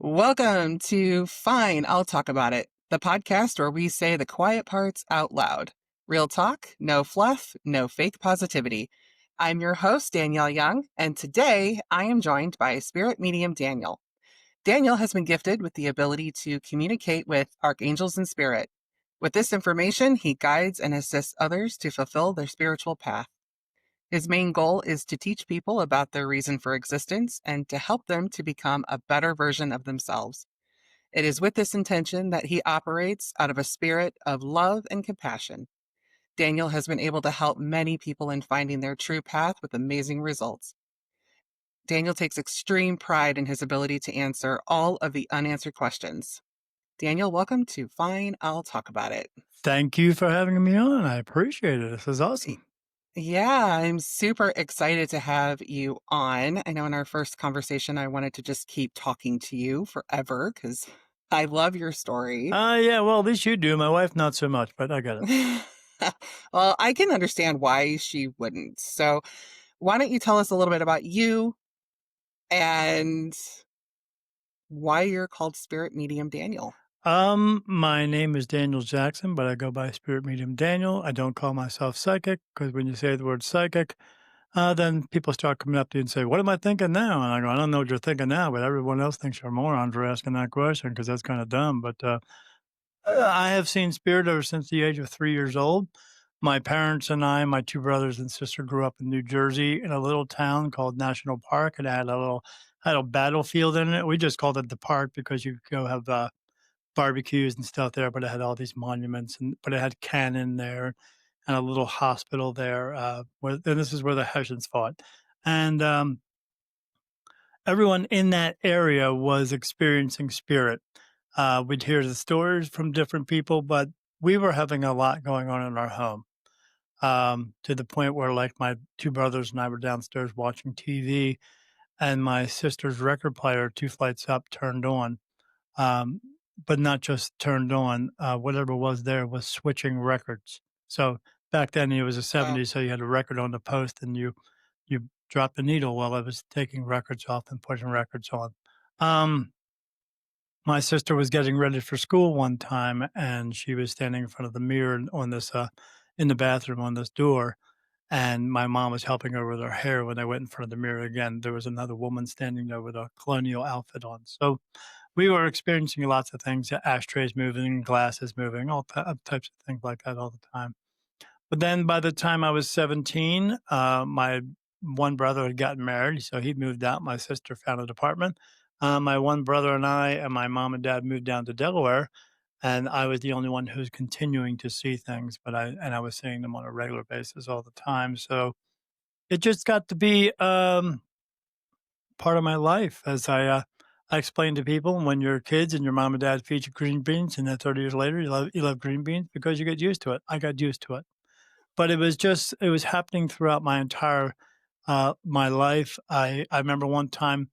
Welcome to Fine, I'll Talk About It, the podcast where we say the quiet parts out loud. Real talk, no fluff, no fake positivity. I'm your host, Danielle Young, and today I am joined by spirit medium Daniel. Daniel has been gifted with the ability to communicate with archangels and spirit. With this information, he guides and assists others to fulfill their spiritual path. His main goal is to teach people about their reason for existence and to help them to become a better version of themselves. It is with this intention that he operates out of a spirit of love and compassion. Daniel has been able to help many people in finding their true path with amazing results. Daniel takes extreme pride in his ability to answer all of the unanswered questions. Daniel, welcome to Fine, I'll Talk About It. Thank you for having me on. I appreciate it. This is awesome. Yeah, I'm super excited to have you on. I know in our first conversation, I wanted to just keep talking to you forever because I love your story. Yeah, well, at least you do. My wife, not so much, but I got it. Well, I can understand why she wouldn't. So, why don't you tell us a little bit about you and why you're called Spirit Medium Daniel? My name is Daniel Jackson, but I go by Spirit Medium Daniel. I don't call myself psychic because when you say the word psychic, then people start coming up to you and say, "What am I thinking now?" And I go, "I don't know what you're thinking now, but everyone else thinks you're a moron for asking that question because that's kind of dumb." But I have seen spirit ever since the age of 3 years old. My parents and I, my two brothers and sister, grew up in New Jersey in a little town called National Park. It had a battlefield in it. We just called it the park because you could go have barbecues and stuff there. But it had all these monuments, but it had cannon there and a little hospital there. And this is where the Hessians fought, and everyone in that area was experiencing spirit. We'd hear the stories from different people, but we were having a lot going on in our home, to the point where, like, my two brothers and I were downstairs watching TV, and my sister's record player, two flights up, turned on. Um, but not just turned on, whatever was there was switching records. So back then it was the Wow. 70s, so you had a record on the post and you dropped the needle while I was taking records off and putting records on. Um, my sister was getting ready for school one time, and she was standing in front of the mirror on this, in the bathroom on this door, and my mom was helping her with her hair. When I went in front of the mirror again, there was another woman standing there with a colonial outfit on. So we were experiencing lots of things, ashtrays moving, glasses moving, all types of things like that all the time. But then by the time I was 17, my one brother had gotten married, so he moved out. My sister found an apartment. My one brother and I and my mom and dad moved down to Delaware, and I was the only one who was continuing to see things, but I was seeing them on a regular basis all the time. So it just got to be part of my life. As I explained to people, when you're kids and your mom and dad feed you green beans, and then 30 years later you love green beans because you get used to it. I got used to it. But it was happening throughout my entire, my life. I remember one time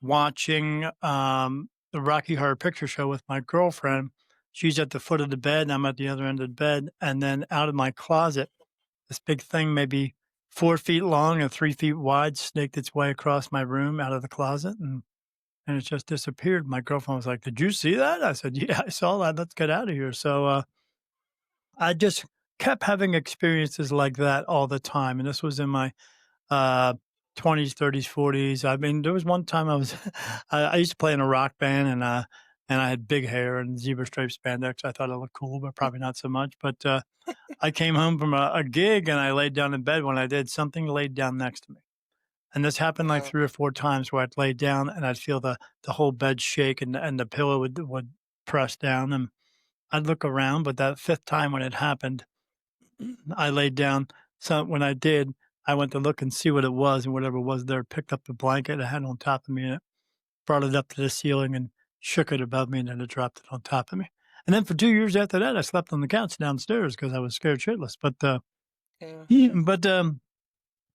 watching, the Rocky Horror Picture Show with my girlfriend. She's at the foot of the bed, and I'm at the other end of the bed, and then out of my closet, this big thing, maybe 4 feet long and 3 feet wide, snaked its way across my room out of the closet, and it just disappeared. My girlfriend was like, "Did you see that?" I said, "Yeah, I saw that. Let's get out of here." So, I just kept having experiences like that all the time, and this was in my, uh, 20s, 30s, 40s. I mean, there was one time I was I used to play in a rock band, and I had big hair and zebra striped spandex. I thought I looked cool, but probably not so much. But, I came home from a gig, and I laid down in bed. When I did, something laid down next to me, and this happened like Wow. 3 or 4 times where I'd lay down and I'd feel the whole bed shake, and the pillow would press down, and I'd look around. But that 5th time when it happened, I laid down. So when I did, I went to look and see what it was, and whatever was there picked up the blanket I had on top of me, and it brought it up to the ceiling and shook it above me, and then it dropped it on top of me. And then for 2 years after that, I slept on the couch downstairs because I was scared shitless. But, Yeah. yeah, but,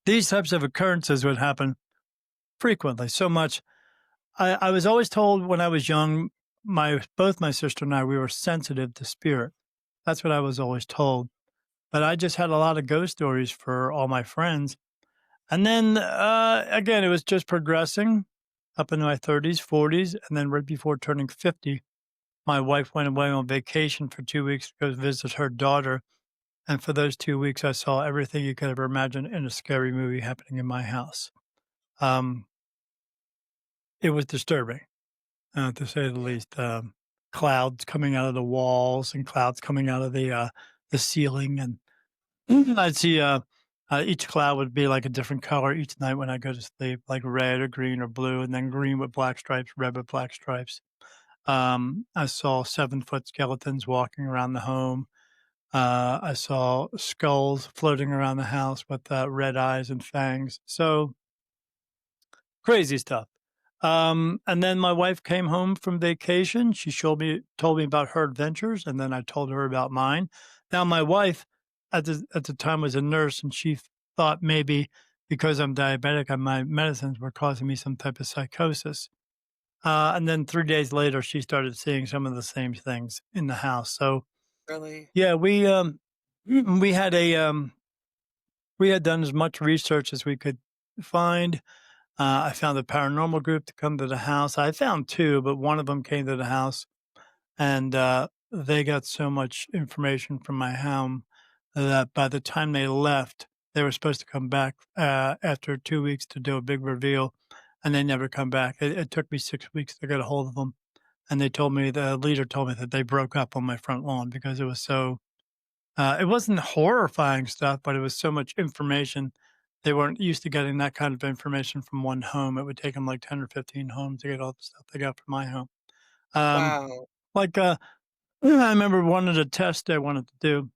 these types of occurrences would happen frequently, so much. I was always told when I was young, my both my sister and I, we were sensitive to spirit. That's what I was always told. But I just had a lot of ghost stories for all my friends. And then, again, it was just progressing. up into my 30s, 40s, and then right before turning 50, my wife went away on vacation for 2 weeks to go visit her daughter, and for those 2 weeks, I saw everything you could ever imagine in a scary movie happening in my house. Um, it was disturbing, to say the Yeah. least. Clouds coming out of the walls and clouds coming out of the ceiling, and I'd see, each cloud would be like a different color each night when I go to sleep, like red or green or blue, and then green with black stripes, red with black stripes. I saw 7-foot skeletons walking around the home. I saw skulls floating around the house with red eyes and fangs. So crazy stuff. And then my wife came home from vacation. She told me about her adventures, and then I told her about mine. Now, my wife at the time was a nurse, and she thought maybe because I'm diabetic, my medicines were causing me some type of psychosis. And then 3 days later, she started seeing some of the same things in the house. So Really? yeah, we had we had done as much research as we could find. I found a paranormal group to come to the house. I found two, but one of them came to the house, and they got so much information from my home that by the time they left, they were supposed to come back after 2 weeks to do a big reveal, and they never come back. It took me 6 weeks to get a hold of them, and the leader told me that they broke up on my front lawn because it was so it wasn't horrifying stuff, but it was so much information. They weren't used to getting that kind of information from one home. It would take them like 10 or 15 homes to get all the stuff they got from my home. Um, Wow. like, I remember one of the tests they wanted to do.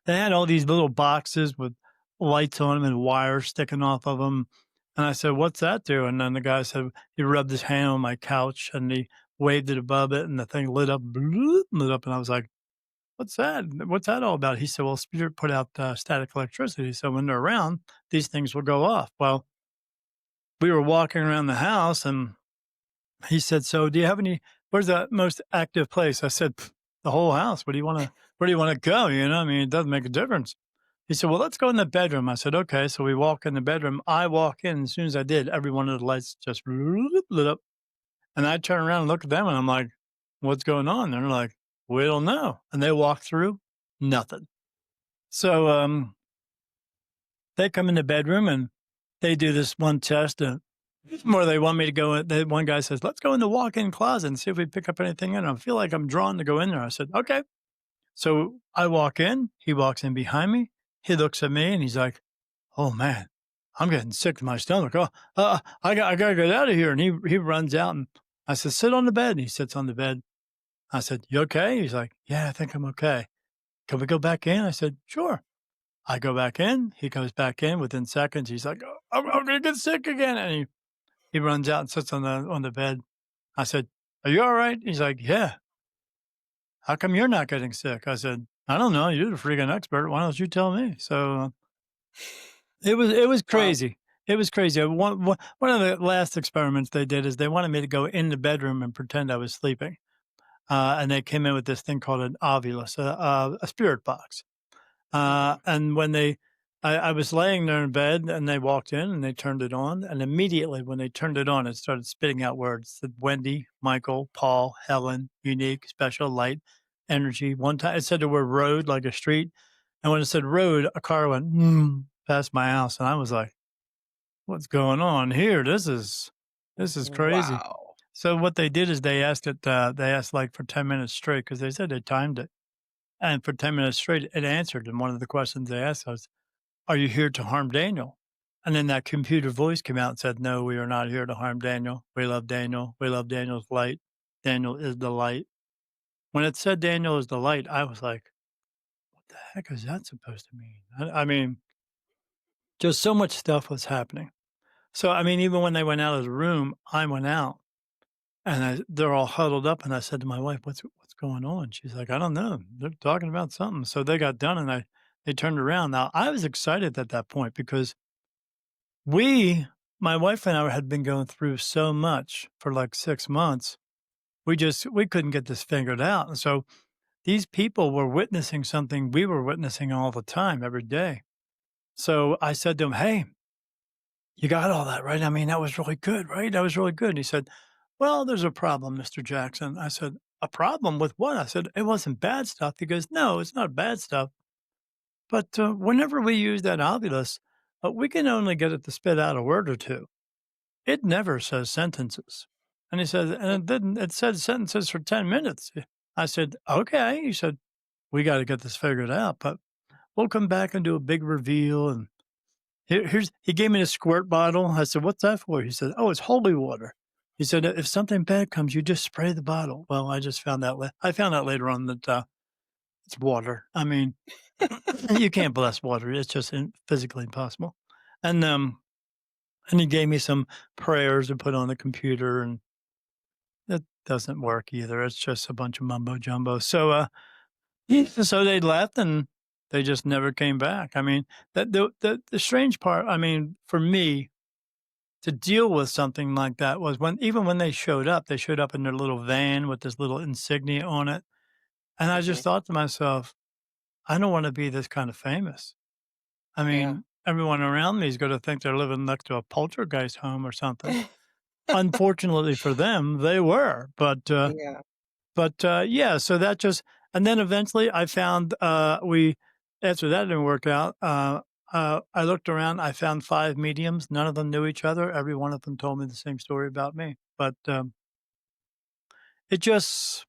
They had all these little boxes with lights on them and wires sticking off of them. And I said, "What's that do?" And then the guy said, he rubbed his hand on my couch and he waved it above it, and the thing lit up, bloop, lit up. And I was like, "What's that? What's that all about?" He said, "Well, spirit put out static electricity. So when they're around, these things will go off." Well, we were walking around the house and he said, "So do you have where's the most active place?" I said, "Pff, the whole house. Where do you want to go? I mean, it doesn't make a difference." He said, "Well, let's go in the bedroom." I said, "Okay." So we walk in the bedroom. I walk in. As soon as I did, every one of the lights just lit up. And I turn around and look at them and I'm like, "What's going on?" And they're like, "We don't know." And they walk through, nothing. So, they come in the bedroom and they do this one test, where they want me to go in. One guy says, "Let's go in the walk-in closet and see if we pick up anything in it." I feel like I'm drawn to go in there. I said, "Okay." So I walk in, he walks in behind me. He looks at me and he's like, "Oh man, I'm getting sick to my stomach. Oh, I gotta get out of here." And he runs out and I said, "Sit on the bed." And he sits on the bed. I said, "You okay?" He's like, "Yeah, I think I'm okay. Can we go back in?" I said, "Sure." I go back in. He goes back in within seconds. He's like, "Oh, I'm gonna get sick again." And he runs out and sits on the bed. I said, "Are you all right?" He's like, "Yeah." "How come you're not getting sick?" I said, "I don't know. You're the freaking expert. Why don't you tell me?" So it was Wow. crazy. It was crazy. One of the last experiments they did is they wanted me to go in the bedroom and pretend I was sleeping. And they came in with this thing called an ovulus, a spirit box. Mhm. And when I was laying there in bed and they walked in and they turned it on. And immediately when they turned it on, it started spitting out words. It said Wendy, Michael, Paul, Helen, unique, special, light, energy. One time it said the word road, like a street. And when it said road, a car went past my house. And I was like, what's going on here? This is crazy. Wow. So what they did is they asked like for 10 minutes straight because they said they timed it. And for 10 minutes straight, it answered. And one of the questions they asked was, "Are you here to harm Daniel?" And then that computer voice came out and said, "No, we are not here to harm Daniel. We love Daniel. We love Daniel's light. Daniel is the light." When it said Daniel is the light, I was like, what the heck is that supposed to mean? I mean, just so much stuff was happening. So, I mean, even when they went out of the room, I went out and they're all huddled up. And I said to my wife, what's going on? She's like, "I don't know. They're talking about something." So they got done and they turned around. Now, I was excited at that point because We my wife and I had been going through so much for like 6 months. We couldn't get this figured out, and so these people were witnessing something we were witnessing all the time, every day. So I said to them, "Hey, "You got all that, right? I mean, that was really good, right? That was really good." And he said, "Well, there's a problem, Mr. Jackson." I said, "A problem with what?" I said, "It wasn't bad stuff." He goes, "No, it's not bad stuff. But whenever we use that ovulus, we can only get it to spit out a word or two. It never says sentences." And he said, "And Mm, it didn't, it said sentences for 10 minutes." I said, "Okay." He said, "We got to get this figured out, but we'll come back and do a big reveal." And he gave me a squirt bottle. I said, "What's that for?" He said, "Oh, it's holy water." He said, "If something bad comes, you just spray the bottle." Well, I just found out, I found out later on that it's water. I mean, you can't bless water. It's just physically impossible. And, um, and he gave me some prayers to put on the computer, and that doesn't work either. It's just a bunch of mumbo jumbo. So, so they left and they just never came back. I mean, the strange part, I mean, for me to deal with something like that was when, even when they showed up in their little van with this little insignia on it. And I mhm. just thought to myself, I don't want to be this kind of famous. I Yeah. mean, everyone around me is going to think they're living next to a poltergeist home or something. Unfortunately for them, they were, Yeah. yeah, so that just, and then eventually I found, we after that didn't work out, I looked around, I found 5 mediums, none of them knew each other, every one of them told me the same story about me, but, it just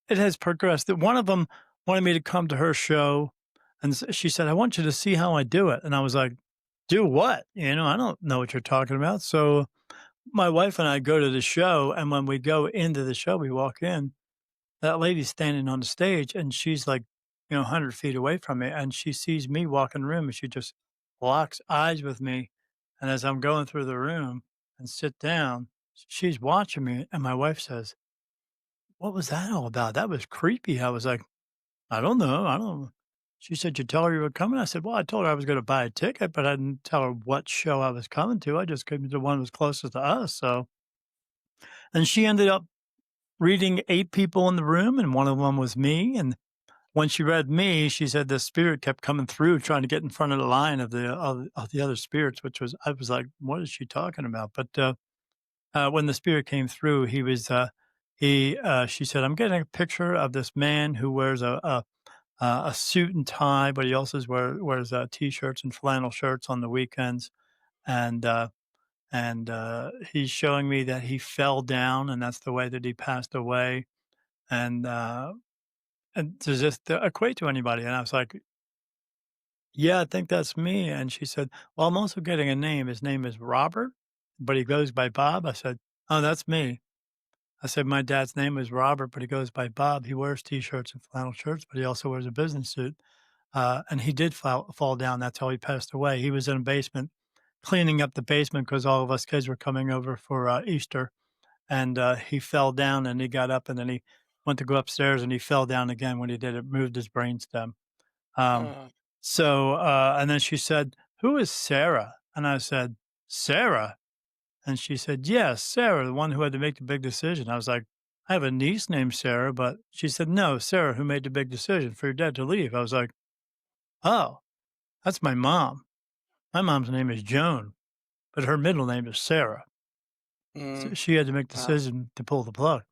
it has progressed. That one of them wanted me to come to her show, and she said, "I want you to see how I do it," and I was like, "Do what?" You know, "I don't know what you're talking about." So my wife and I go to the show, and when we go into the show, we walk in, that lady's standing on the stage, and she's like, 100 feet away from me, and she sees me walk in the room, and she just locks eyes with me, and as I'm going through the room and sit down, she's watching me, and my wife says, "What was that all about? That was creepy." I was like, "I don't know, I don't." She said, "You tell her you were coming?" I said, "Well, I told her I was gonna buy a ticket, but I didn't tell her what show I was coming to. I just came to the one that was closest to us." So, and she ended up reading 8 people in the room, and one of them was me, and when she read me, she said the spirit kept coming through trying to get in front of the line of the other spirits, which was, I was like, "What is she talking about?" But, when the spirit came through, she said, "I'm getting a picture of this man who wears a suit and tie, but he also wears t-shirts and flannel shirts on the weekends, and he's showing me that he fell down, and that's the way that he passed away, and does this equate to anybody?" And I was like, "Yeah, I think that's me." And she said, "Well, I'm also getting a name. His name is Robert, but he goes by Bob." I said, "Oh, that's me." I said, "My dad's name is Robert, but he goes by Bob. He wears t-shirts and flannel shirts, but he also wears a business suit." And he did fall down. That's how he passed away. He was in a basement cleaning up the basement because all of us kids were coming over for Easter. And he fell down and he got up and then he went to go upstairs and he fell down again. When he did, it moved his brainstem. Um, Oh, and then she said, "Who is Sarah?" And I said, "Sarah?" And she said, "Yes, Sarah, the one who had to make the big decision." I was like, "I have a niece named Sarah," but she said, "No, Sarah, who made the big decision for your dad to leave." I was like, "Oh, that's my mom. My mom's name is Joan, but her middle name is Sarah." So mm, she had to make the wow. decision to pull the plug.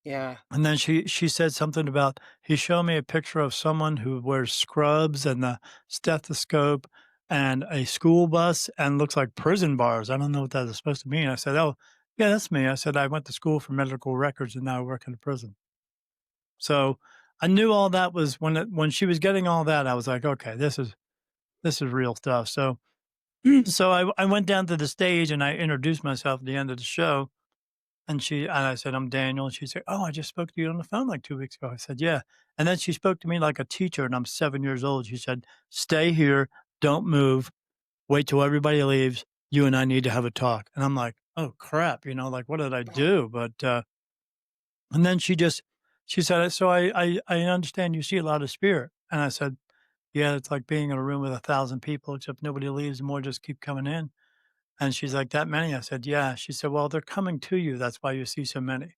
Yeah. And then she said something about, he showed me a picture of someone who wears scrubs and a stethoscope and a school bus and looks like prison bars. I don't know what that is supposed to mean. I said, "Oh, yeah, that's me." I said, "I went to school for medical records and now I work in a prison." So I knew all that was when she was getting all that, I was like, "Okay, this is real stuff." So so I went down to the stage and I introduced myself at the end of the show, and I said, "I'm Daniel," and she said, "Oh, I just spoke to you on the phone like 2 weeks ago." I said, "Yeah," and then she spoke to me like a teacher, and I'm 7 years old. She said, "Stay here, don't move, wait till everybody leaves. You and I need to have a talk." And I'm like, "Oh, crap," like, what did I Oh, do? But, and then she said, "So I understand you see a lot of spirit." And I said, "Yeah, it's like being in a room with 1,000 people, except nobody leaves, and more just keep coming in." And she's like, "That many?" I said, "Yeah." She said, "Well, they're coming to you. That's why you see so many."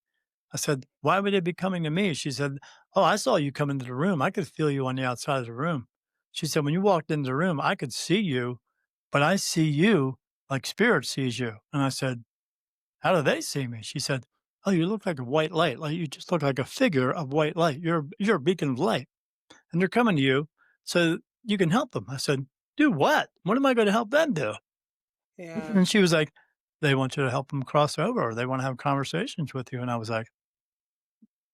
I said, "Why would they be coming to me?" She said, "Oh, I saw you come into the room. I could feel you on the outside of the room." She said, "When you walked into the room, I could see you, but I see you like spirit sees you. And I said, how do they see me? She said, oh, you look like a white light. Like you just look like a figure of white light. You're a beacon of light and they're coming to you so you can help them. I said, do what? What am I going to help them do? Yeah. And she was like, they want you to help them cross over or they want to have conversations with you. And I was like,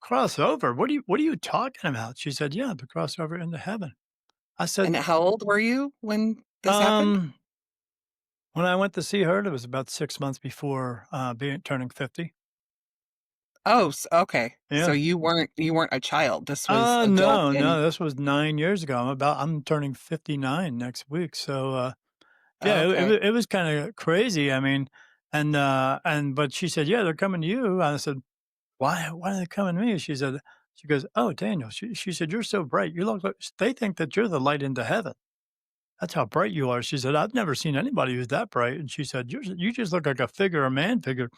cross over? What are you talking about? She said, yeah, to cross over into heaven. I said, And how old were you when this happened? um, when I went to see her, it was about 6 months before being turning 50. Oh, okay. So Yeah. you weren't a child. This was adult No, and no, this was 9 years ago. I'm turning 59 next week. So, yeah, okay. it was kinda crazy. I mean, and but she said, "Yeah, they're coming to you." I said, Why are they coming to me?" She goes, "Oh, Daniel," she said, "You're so bright. You look like they think that you're the light into heaven. That's how bright you are." She said, "I've never seen anybody who's that bright." And she said, You just look like a figure, a man figure,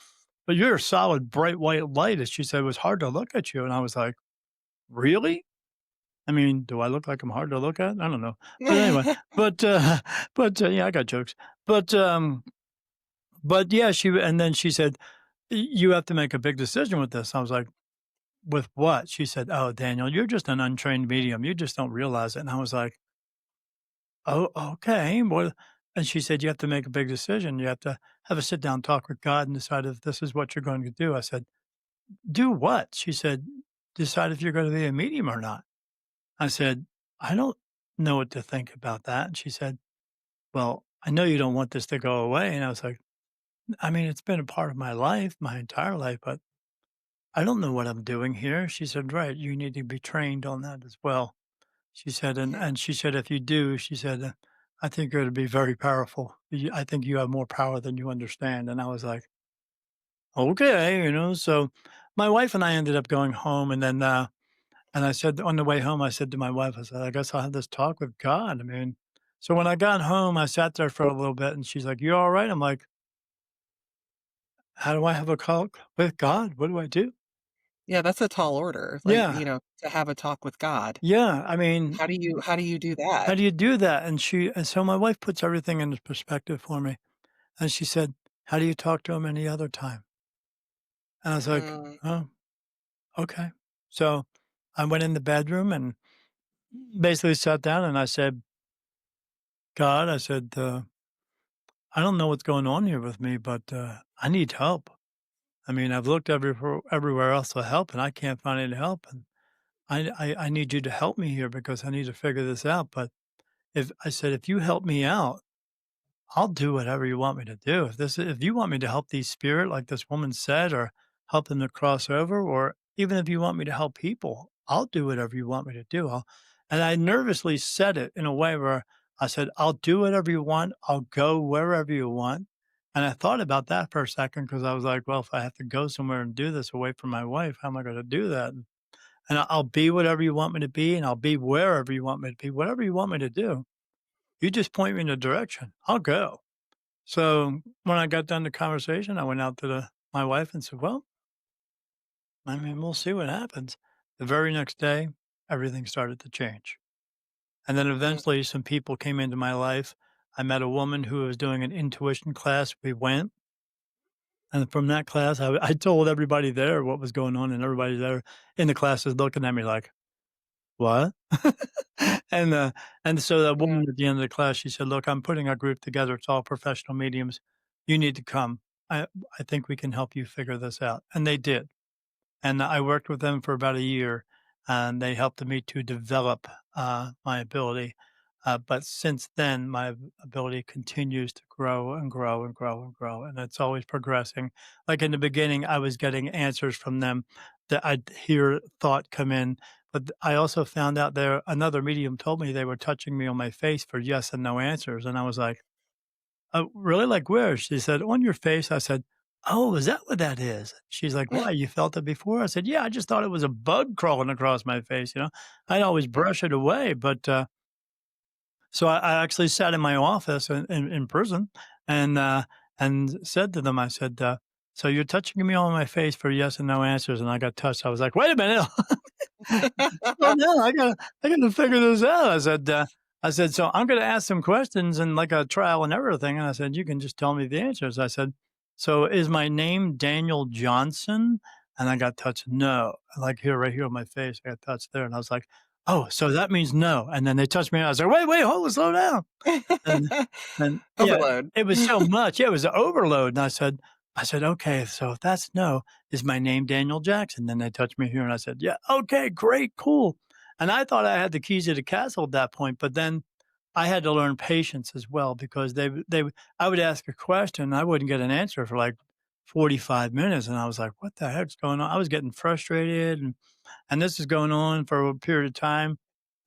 but you're a solid bright white light." And she said, "It was hard to look at you." And I was like, "Really?" I mean, do I look like I'm hard to look at? I don't know. But anyway, but, yeah, I got jokes. But, yeah, and then she said, You have to make a big decision with this." I was like, "With what?" She said, "Oh, Daniel, you're just an untrained medium. You just don't realize it." And I was like, "Oh, okay. Well," and she said, "You have to make a big decision. You have to have a sit down talk with God and decide if this is what you're going to do." I said, "Do what?" She said, "Decide if you're going to be a medium or not." I said, "I don't know what to think about that." And she said, "Well, I know you don't want this to go away." And I was like, "I mean, it's been a part of my life, my entire life, but I don't know what I'm doing here." She said, "Right, you need to be trained on that as well." She said, Yeah. and she said, "If you do," she said, "I think you're gonna be very powerful. I think you have more power than you understand." And I was like, "Okay," so my wife and I ended up going home, and then, and I said on the way home, I said to my wife, I said, "I guess I'll have this talk with God." I mean, so when I got home, I sat there for a little bit, and she's like, "You all right?" I'm like, "How do I have a talk with God? What do I do?" Yeah, that's a tall order, like, Yeah, to have a talk with God. yeah, I mean, How do you do that? how do you do that? And so my wife puts everything into perspective for me. And she said, "How do you talk to him any other time?" And I was like, Mm, "Oh, okay." So I went in the bedroom and basically sat down and I said, "God," I said, "I don't know what's going on here with me, but I need help. I mean, I've looked everywhere else for help and I can't find any help. And I need you to help me here because I need to figure this out. But if you help me out, I'll do whatever you want me to do. If you want me to help these spirit, like this woman said, or help them to cross over, or even if you want me to help people, I'll do whatever you want me to do." And I nervously said it in a way where I said, "I'll do whatever you want. I'll go wherever you want." And I thought about that for a second because I was like, well, if I have to go somewhere and do this away from my wife, how am I going to do that? And I'll be whatever you want me to be, and I'll be wherever you want me to be, whatever you want me to do. You just point me in a direction. I'll go. So when I got done the conversation, I went out to my wife and said, "Well, I mean, we'll see what happens." The very next day, everything started to change. And then mm. eventually, some people came into my life. I met a woman who was doing an intuition class. We went. And from that class, I told everybody there what was going on, and everybody there in the class is looking at me like, "What?" And, so that Yeah. woman at the end of the class, she said, "Look, I'm putting a group together. It's all professional mediums. You need to come. I I think we can help you figure this out." And they did. And I worked with them for about a year, and they helped me to develop, my ability. But since then, my ability continues to grow and grow and grow and grow, and it's always progressing. Like in the beginning, I was getting answers from them that I'd hear thought come in, but I also found out there another medium told me they were touching me on my face for yes and no answers, and I was like, "Oh, really? Like where?" She said, "On your face." I said, "Oh, is that what that is?" She's like, "Why? You felt it before?" I said, "Yeah, I just thought it was a bug crawling across my face, you know? I'd always brush it away, but, so I actually sat in my office in prison and said to them, I said, "So you're touching me on my face for yes and no answers," and I got touched. I was like, "Wait a minute. Slow down. I gotta figure this out." I said, I said, "So I'm gonna ask some questions and like a trial and error thing." And I said, "You can just tell me the answers." I said, "So is my name Daniel Johnson?" And I got touched, no. Like here, right here on my face, I got touched there. And I was like, "Oh, so that means no." And then they touched me. And I was like, "Wait, hold on, slow down." And and yeah, Overload. it was so much. Yeah, it was an overload. And I said, "Okay, so if that's no, is my name Daniel Jackson?" Then they touched me here and I said, "Yeah, okay, great, cool." And I thought I had the keys to the castle at that point, but then I had to learn patience as well because I would ask a question and I wouldn't get an answer for like 45 minutes. And I was like, what the heck's going on? I was getting frustrated and this is going on for a period of time.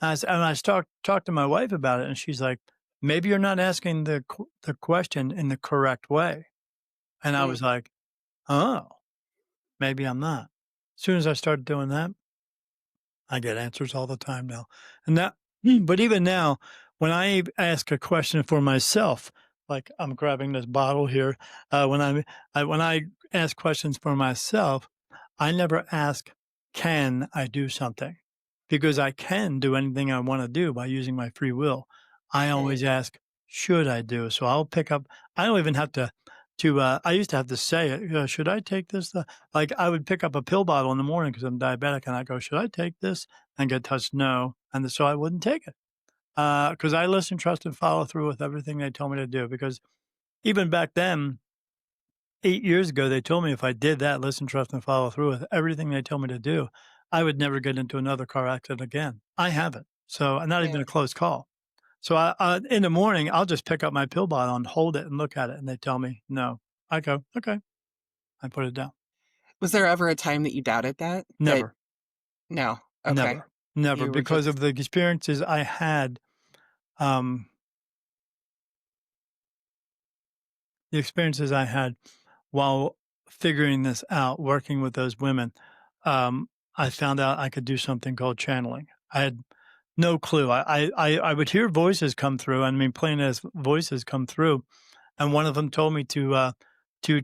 And I talked to my wife about it and she's like, maybe you're not asking the question in the correct way. And I Mm, was like, oh, maybe I'm not. As soon as I started doing that, I get answers all the time now. And that but even now, when I ask a question for myself, like I'm grabbing this bottle here, when I ask questions for myself, I never ask, "Can I do something?" Because I can do anything I wanna do by using my free will. I always mm, ask, "Should I do?" So I'll pick up I don't even have I used to have to say it, "Should I take this?" Like, I would pick up a pill bottle in the morning because 'cause I'm diabetic, and I go, "Should I take this?" And get touched, "No," and so I wouldn't take it. Because I listen, trust, and follow through with everything they told me to do, because even back then 8 years ago, they told me if I did that, listen, trust, and follow through with everything they told me to do, I would never get into another car accident again. I haven't. So, not even yeah. a close call. So, in the morning, I'll just pick up my pill bottle and hold it and look at it, and they tell me, "No." I go, "Okay." I put it down. Was there ever a time that you doubted that? That Never, no. Okay. never, never, You were because of just the experiences I had, um, the experiences I had while figuring this out, working with those women, I found out I could do something called channeling. I had no clue. I would hear voices come through. I mean, plain as voices come through, and one of them told me to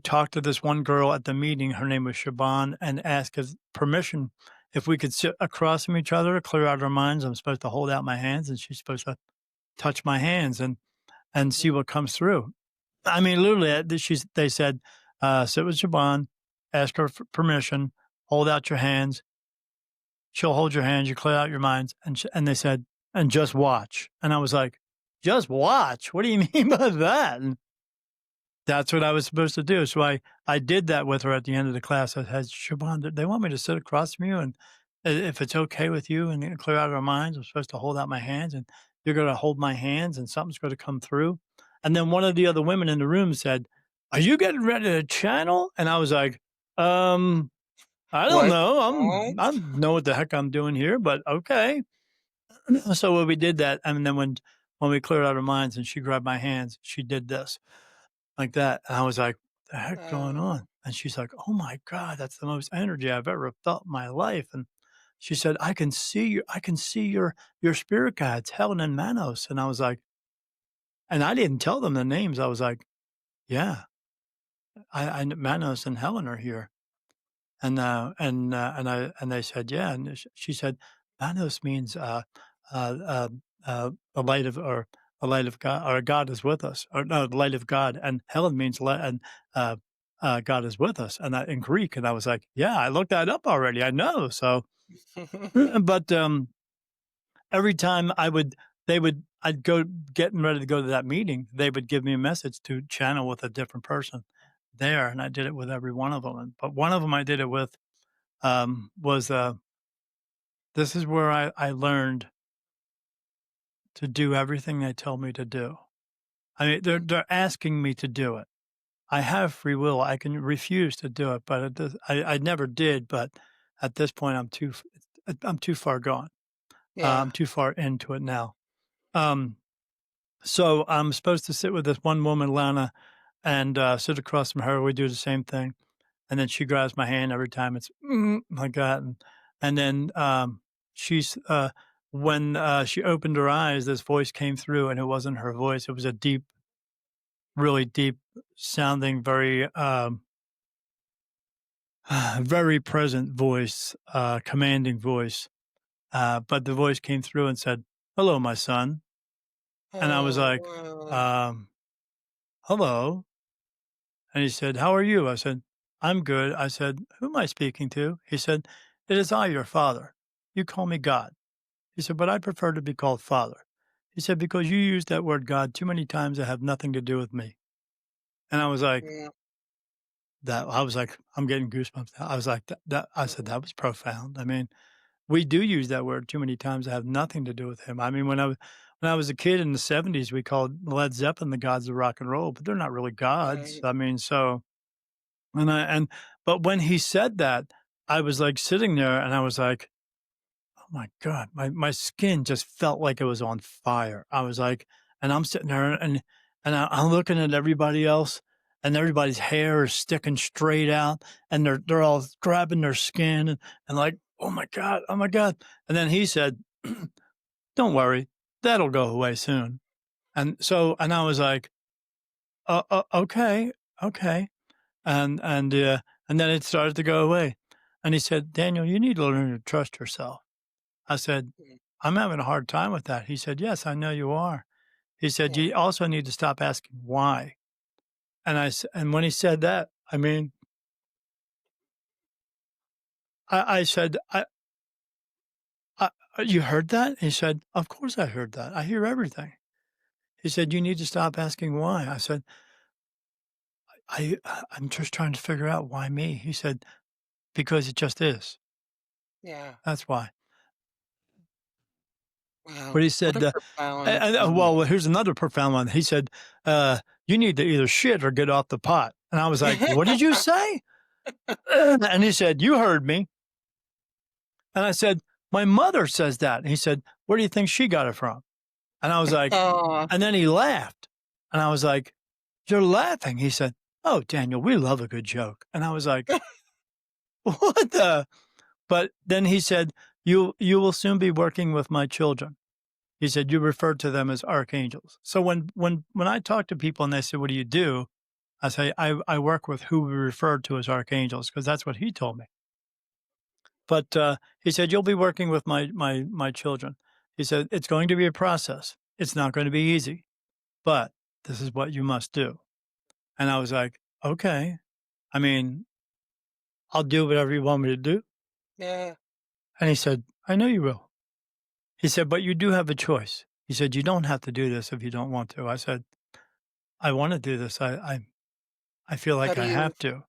talk to this one girl at the meeting. Her name was Shaban, and ask his permission if we could sit across from each other, clear out our minds. I'm supposed to hold out my hands, and she's supposed to touch my hands and see mhm. what comes through. I mean, literally, they said, "Sit with Shaban, ask her for permission, hold out your hands. She'll hold your hands, you clear out your minds," and they said, "And just watch." And I was like, "Just watch? What do you mean by that?" And that's what I was supposed to do. So I did that with her at the end of the class. I said, "Shaban, they want me to sit across from you, and if it's okay with you, and clear out our minds, I'm supposed to hold out my hands, and you're going to hold my hands, and something's going to come through." And then one of the other women in the room said, "Are you getting ready to channel?" And I was like, "Um, I don't What? know. What? I don't know what the heck I'm doing here, but okay." So when we did that, and then when we cleared out our minds, and she grabbed my hands, she did this like that. And I was like, "The heck going Oh. on?" And she's like, "Oh my God, that's the most energy I've ever felt in my life." And she said, I can see your spirit guides, Helen and Manos." And I was like, and I didn't tell them the names. I was like, "Yeah, Manos and Helen are here." And they said, "Yeah." And she said, "Manos means uh, uh, the light of, or the light of God, or God is with us, or no, the light of God." And Helen means and uh, God is with us, and in Greek. And I was like, "Yeah, I looked that up already. I know." So, but every time I'd go getting ready to go to that meeting, they would give me a message to channel with a different person there, and I did it with every one of them. But one of them I did it with was this is where I learned to do everything they tell me to do. I mean, they're asking me to do it. I have free will. I can refuse to do it, but I never did. But at this point, I'm too far gone. Yeah. I'm too far into it now. Um, so I'm supposed to sit with this one woman, Lana, and sit across from her. We do the same thing. And then she grabs my hand every time. It's like that, and then she's when she opened her eyes, this voice came through, and it wasn't her voice. It was a deep, really deep sounding, very very present voice, commanding voice. But the voice came through and said, "Hello, my son." And I was Oh, like, wow. um, "Hello." And he said, "How are you?" I said, "I'm good." I said, "Who am I speaking to?" He said, "It is I, your father. You call me God." He said, "But I prefer to be called Father." He said, "Because you use that word God too many times that have nothing to do with me." And I was like, Yeah. I'm getting goosebumps now. I was like, that I said, Mhm. "That was profound." I mean, we do use that word too many times that have nothing to do with him. I mean, when I was a kid in the '70s, we called Led Zeppelin the gods of rock and roll, but they're not really gods. Right. I mean, so and but when he said that, I was, like, sitting there and I was like, "Oh my god." My skin just felt like it was on fire. I was like and I'm sitting there and I'm looking at everybody else, and everybody's hair is sticking straight out, and they're all grabbing their skin and like, "Oh my god, oh my god." And then he said, "Don't worry, that'll go away soon." And I was like, Okay, okay." And then it started to go away. And he said, "Daniel, you need to learn to trust yourself." I said, Mm. "I'm having a hard time with that." He said, "Yes, I know you are." He said, Yeah. "You also need to stop asking why." And when he said that, I mean, I said, I you heard that?" He said, "Of course I heard that. I hear everything." He said, "You need to stop asking why." I said, I'm just trying to figure out why me." He said, "Because it just is. Yeah. That's why." But Wow. he What a said, profound moment. well, here's another profound one. He said, "You need to either shit or get off the pot." And I was like, "What did you say?" And he said, "You heard me." And I said, "My mother says that." And he said, "Where do you think she got it from?" And I was like, Oh, and then he laughed. And I was like, "You're laughing." He said, "Oh, Daniel, we love a good joke." And I was like, "What the?" But then he said, You will soon be working with my children." He said, "You referred to them as archangels." So when I talk to people and they say, "What do you do?" I say, I work with who we refer to as archangels because that's what he told me. But he said, "You'll be working with my children." He said, "It's going to be a process. It's not going to be easy, but this is what you must do." And I was like, "Okay. I mean, I'll do whatever you want me to do." yeah. And he said, "I know you will." He said, "But you do have a choice." He said, "You don't have to do this if you don't want to." I said, "I want to do this. I feel How like do I you have to."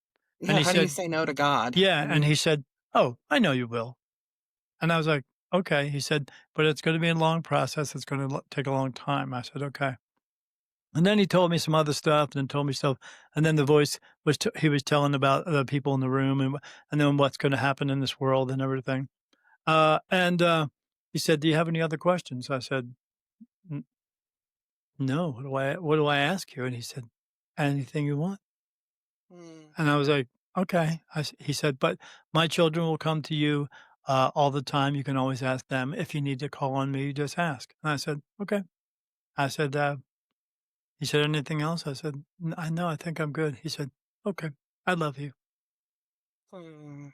And yeah, he how do you said, say no to God? "Yeah." I And mean, he said, "Oh, I know you will." And I was like, "Okay." He said, "But it's going to be a long process. It's going to take a long time." I said, "Okay." And then he told me some other stuff, and then told me stuff, and then the voice he was telling about the people in the room, and then what's going to happen in this world and everything. And he said, "Do you have any other questions?" I said, "N- "No. What do I ask you?" And he said, "Anything you want." mm, And I was like, "Okay." He said, "But my children will come to you all the time. You can always ask them. If you need to call on me, just ask." And I said, "Okay." I said, he said, "Anything else?" I said, I know, I think I'm good." He said, "Okay, I love you." mm,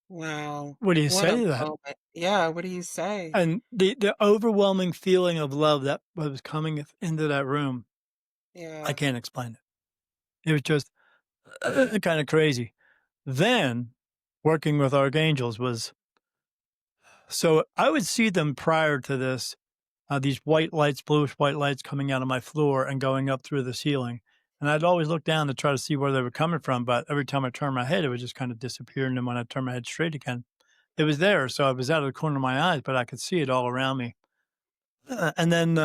wow. What do you What a say to that? moment. Yeah, what do you say? And the overwhelming feeling of love that was coming into that room, I Yeah. can't explain it. It was just kind of crazy. Then working with archangels was so I would see them prior to this, these white lights, bluish white lights coming out of my floor and going up through the ceiling. And I'd always look down to try to see where they were coming from, but every time I turned my head, it would just kind of disappear. And then when I turned my head straight again, it was there. So I was out of the corner of my eyes, but I could see it all around me. And then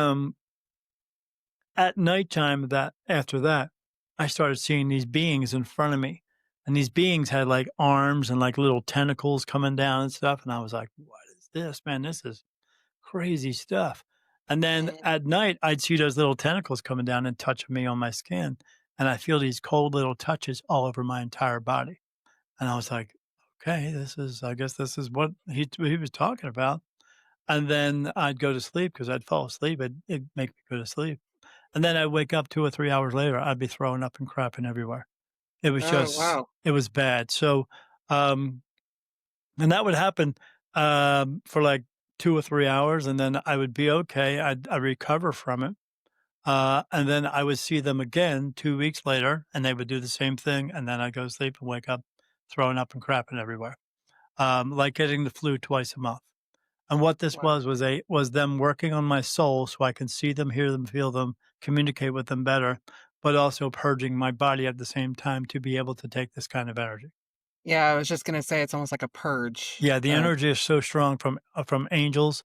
at nighttime, that after that, I started seeing these beings in front of me. And these beings had like arms and like little tentacles coming down and stuff. And I was like, what is this, man? This is crazy stuff. And then Mm, at night, I'd see those little tentacles coming down and touching me on my skin, and I feel these cold little touches all over my entire body. And I was like, "Okay, I guess this is what he was talking about." And then I'd go to sleep because I'd fall asleep. It'd make me go to sleep. And then I'd wake up 2 or 3 hours later, I'd be throwing up and crapping everywhere. oh, wow. It was bad. So, um, and that would happen, for like 2 or 3 hours, and then I would be okay. I'd recover from it. And then I would see them again 2 weeks later, and they would do the same thing, and then I'd go to sleep and wake up throwing up and crapping everywhere, like getting the flu twice a month. And what this Wow. was them working on my soul so I can see them, hear them, feel them, communicate with them better, but also purging my body at the same time to be able to take this kind of energy. Yeah, I was just gonna say it's almost like a purge Yeah, the of energy is so strong from angels,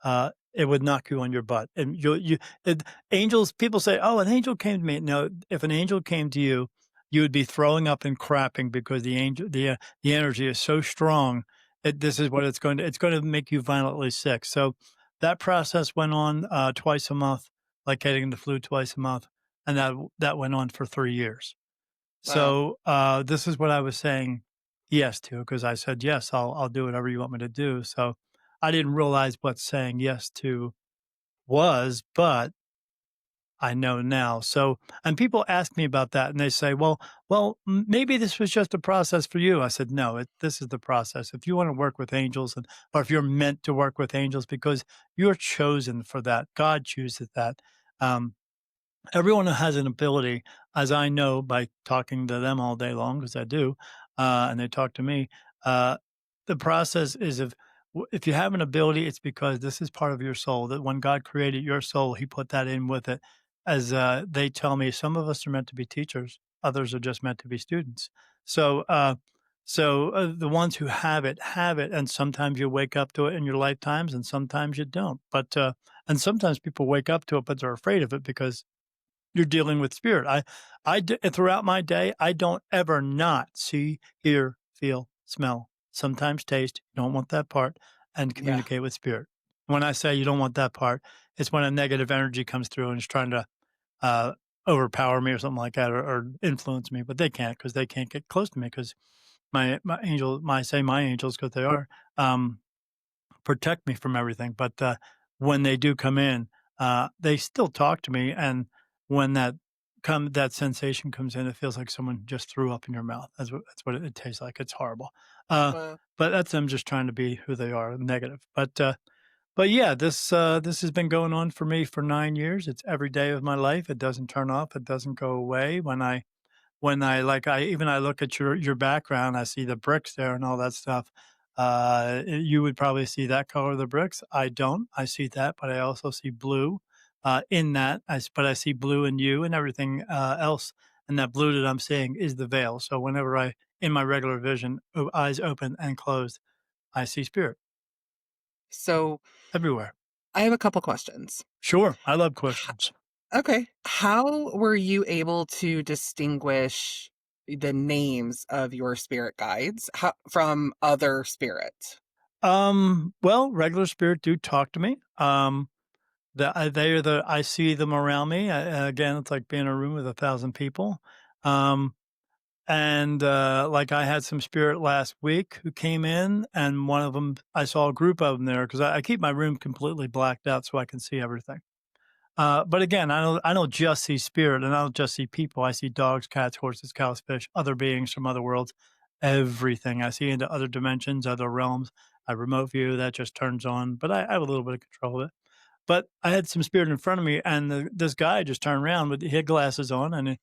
it would knock you on your butt, and you it angels people say, "Oh, an angel came to me." No, if an angel came to you, you would be throwing up and crapping because the energy is so strong. This is what it's gonna make you violently sick. So, that process went on, twice a month, like getting the flu twice a month, and that went on for 3 years. wow. So, this is what I was saying yes to, because I said, "Yes, I'll do whatever you want me to do." So, I didn't realize what saying yes to was, but I know now. So and people ask me about that, and they say, maybe this was just a process for you." I said, "No, this is the process. If you wanna work with angels or if you're meant to work with angels because you're chosen for that, God chooses that." Um, Everyone has an ability, as I know by talking to them all day long, because I do, and they talk to me. Uh, the process is if you have an ability, it's because this is part of your soul. That when God created your soul, He put that in with it. As they tell me, some of us are meant to be teachers, others are just meant to be students. So, the ones who have it, and sometimes you wake up to it in your lifetimes, and sometimes you don't. But and sometimes people wake up to it, but they're afraid of it because you're dealing with spirit. Throughout my day, I don't ever not see, hear, feel, smell, sometimes taste. You don't want that part, and Yeah. communicate with spirit. When I say you don't want that part, it's when a negative energy comes through and is trying to uh, overpower me or something like that, or influence me. But they can't because they can't get close to me because my angels because they are. Um, Protect me from everything. But when they do come in, they still talk to me, and when that sensation comes in, it feels like someone just threw up in your mouth. That's what it tastes like. It's horrible. Uh, Wow. but that's them just trying to be who they are, negative. But yeah, this has been going on for me for 9 years. It's every day of my life. It doesn't turn off. It doesn't go away. I look at your background, I see the bricks there and all that stuff. You would probably see that color of the bricks. I don't. I see that, but I also see blue in that. But I see blue in you and everything else. And that blue that I'm seeing is the veil. So whenever in my regular vision, eyes open and closed, I see spirit So everywhere. I have a couple questions. Sure, I love questions. Okay. How were you able to distinguish the names of your spirit guides from other spirits? Well, regular spirit do talk to me. They are I see them around me. Again, it's like being in a room with 1,000 people. Um, and like I had some spirit last week who came in, and one of them, I saw a group of them there because I keep my room completely blacked out so I can see everything. But again, I don't just see spirit, and I don't just see people. I see dogs, cats, horses, cows, fish, other beings from other worlds, everything. I see into other dimensions, other realms. I remote view that just turns on, but I have a little bit of control of it. But I had some spirit in front of me, and this guy just turned around with he had glasses on, and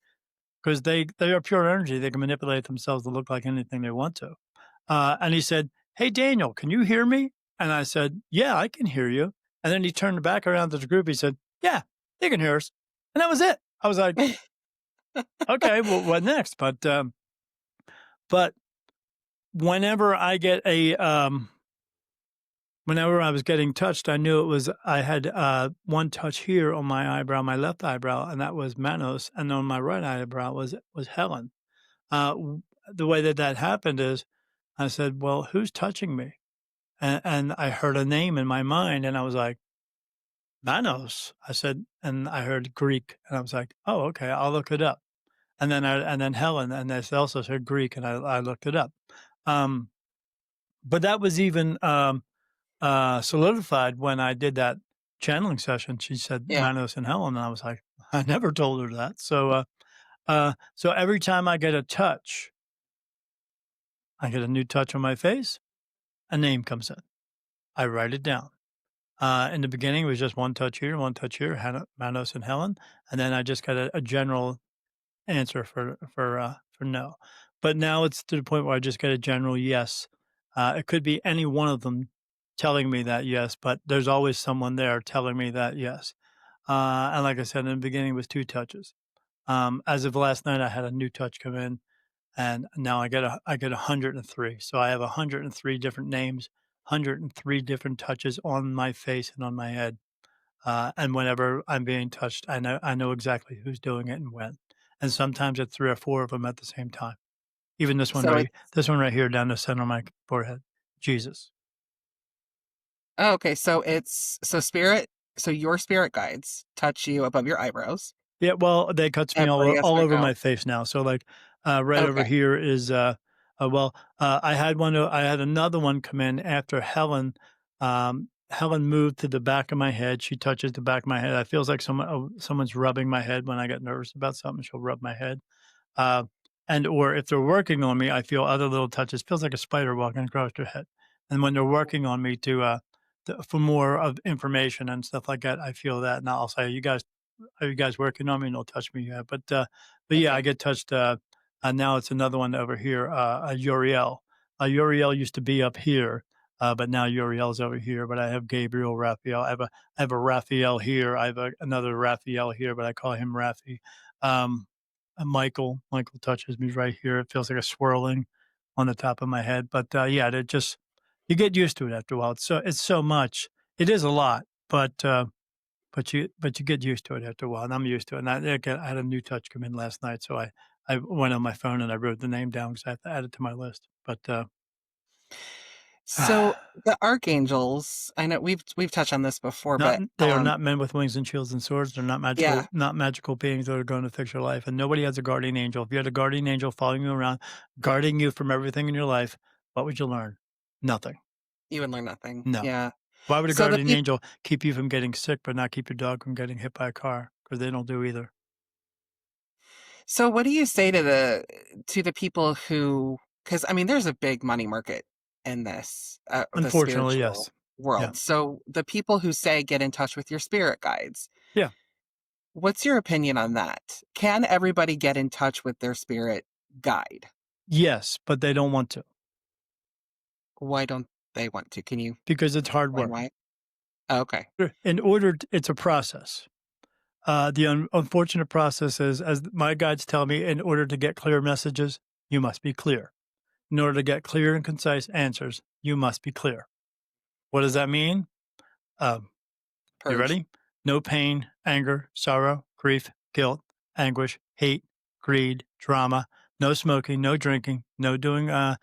because they are pure energy, they can manipulate themselves to look like anything they want to. And he said, "Hey, Daniel, can you hear me?" And I said, "Yeah, I can hear you." And then he turned back around to the group. He said, "Yeah, they can hear us." And that was it. I was like, "Okay, well, what next?" But whenever I get whenever I was getting touched, I knew I had one touch here on my eyebrow, my left eyebrow, and that was Manos, and on my right eyebrow was Helen. The way that happened is I said, "Well, who's touching me?" And I heard a name in my mind, and I was like, "Manos." I said, and I heard Greek, and I was like, "Oh, okay, I'll look it up." And then Helen, and they also said Greek, and I looked it up. Um, but that was even solidified when I did that channeling session. She said Yeah. Manos and Helen, and I was like, I never told her that. So every time I get a touch, I get a new touch on my face, a name comes in. I write it down. In the beginning, it was just one touch here, Hannah, Manos, and Helen, and then I just got a general answer for no. But now it's to the point where I just get a general yes. It could be any one of them telling me that yes, but there's always someone there telling me that yes. And like I said in the beginning, it was 2 touches. As of last night, I had a new touch come in, and now I get 103. So I have 103 different names, 103 different touches on my face and on my head. And whenever I'm being touched, I know exactly who's doing it and when. And sometimes it's 3 or 4 of them at the same time. Even So it's this one right here down the center of my forehead. Jesus. oh, okay. So your spirit guides touch you above your eyebrows. Yeah, well, they cuts me Everybody else all would over go, my face now. So, like, right over okay, here is, I had another one come in after Helen. Helen moved to the back of my head. She touches the back of my head. I feels like someone's rubbing my head when I get nervous about something. She'll rub my head. Uh, and or if they're working on me, I feel other little touches. Feels like a spider walking across your head. And when they're working on me for more of information and stuff like that, I feel that. And I'll say, are you guys working on me? And they'll touch me. Yeah. But yeah, I okay. get touched. And now it's another one over here, Uriel. Uriel used to be up here. But now Uriel's over here. But I have Gabriel, Raphael. I have a Raphael here. I have another Raphael here, but I call him Rafi. Um, Michael touches me right here. It feels like a swirling on the top of my head. But yeah, it just you get used to it after a while. It's so much. It is a lot, but you get used to it after a while, and I'm used to it. And I had a new touch come in last night, so I went on my phone and I wrote the name down because I have to add it to my list. But So the archangels, I know we've touched on this before, not but they are not men with wings and shields and swords. They're yeah, not magical beings that are going to fix your life. And nobody has a guardian angel. If you had a guardian angel following you around, guarding you from everything in your life, what would you learn? Nothing. you would learn nothing. No. Yeah. Why would a So the guardian people. angel keep you from getting sick, but not keep your dog from getting hit by a car? Because they don't do either. So what do you say to the people who? Because I mean, there's a big money market in this, the Unfortunately, spiritual yes. Yeah. world. So the people who say get in touch with your spirit guides, Yeah. what's your opinion on that? Can everybody get in touch with their spirit guide? Yes, but they don't want to Why don't they want to? Can you because it's hard explain work. why? Oh, okay, It's a process. The unfortunate process is, as my guides tell me, in order to get clear messages, you must be clear. In order to get clear and concise answers, you must be clear. What does that mean? Um, you purge. ready? No pain, anger, sorrow, grief, guilt, anguish, hate, greed, drama. No smoking, no drinking, no doing extra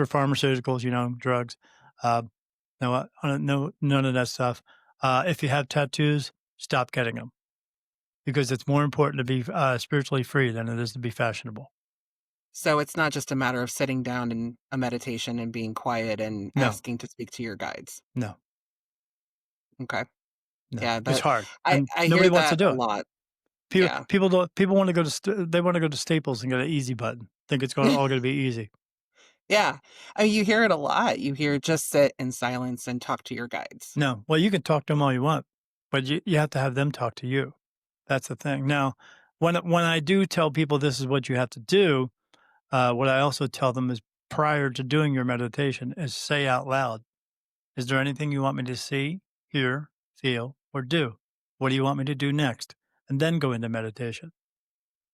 pharmaceuticals, drugs. Uh, no, none of that stuff. If you have tattoos, stop getting them because it's more important to be spiritually free than it is to be fashionable. So it's not just a matter of sitting down in a meditation and being quiet and No, asking to speak to your guides. no, Okay. no. Yeah, It's that hard, I and I nobody hear wants to that do a it. lot. People, Yeah. people don't. People want to go to. They want to go to Staples and get an easy button. Think it's all going to be easy. Yeah. I mean, you hear it a lot. You hear just sit in silence and talk to your guides. No. Well, you can talk to them all you want, but you have to have them talk to you. That's the thing. Now, when I do tell people this is what you have to do, what I also tell them is prior to doing your meditation is say out loud, is there anything you want me to see, hear, feel, or do? What do you want me to do next? And then go into meditation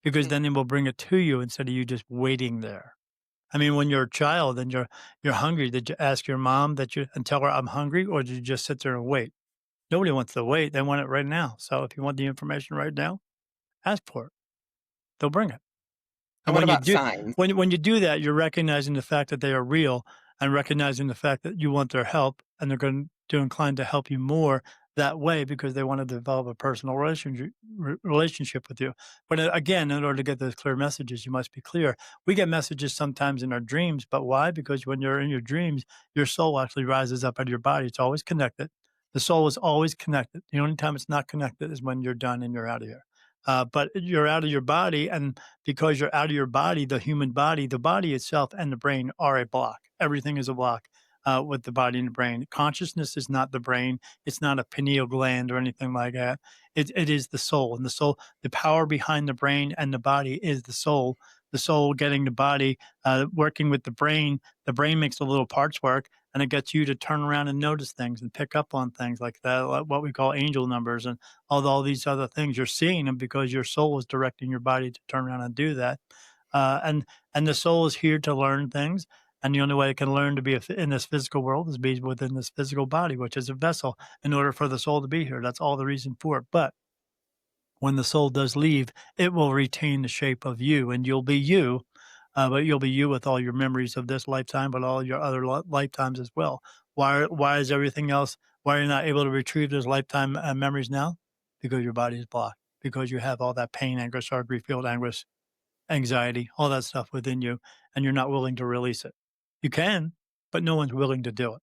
because Mm. then it will bring it to you instead of you just waiting there. I mean, when you're a child and you're hungry, did you ask your mom and tell her I'm hungry, or did you just sit there and wait? Nobody wants to wait; they want it right now. So if you want the information right now, ask for it. They'll bring it. And And what about signs? when you do that, you're recognizing the fact that they are real and recognizing the fact that you want their help, and they're going to incline to help you more that way because they want to develop a personal relationship with you. But again, in order to get those clear messages, you must be clear. We get messages sometimes in our dreams, but why? Because when you're in your dreams, your soul actually rises up out of your body. It's always connected. The soul is always connected. The only time it's not connected is when you're done and you're out of here. But you're out of your body, and because you're out of your body, the human body, the body itself and the brain are a block. Everything is a block. with the body and the brain. Consciousness is not the brain. It's not a pineal gland or anything like that. It is the soul, and the soul, the power behind the brain and the body is the soul. The soul getting the body, working with the brain. The brain makes the little parts work, and it gets you to turn around and notice things and pick up on things like that, like what we call angel numbers and all these other things. You're seeing them because your soul is directing your body to turn around and do that. And the soul is here to learn things. And the only way it can learn to be in this physical world is be within this physical body, which is a vessel, in order for the soul to be here. That's all the reason for it. But when the soul does leave, it will retain the shape of you, and you'll be you. But you'll be you with all your memories of this lifetime, but all your other lifetimes as well. Why is everything else? Why are you not able to retrieve those lifetime memories now? Because your body is blocked. Because you have all that pain, anger, sorrow, grief, guilt, anguish, anxiety, all that stuff within you, and you're not willing to release it. You can, but no one's willing to do it.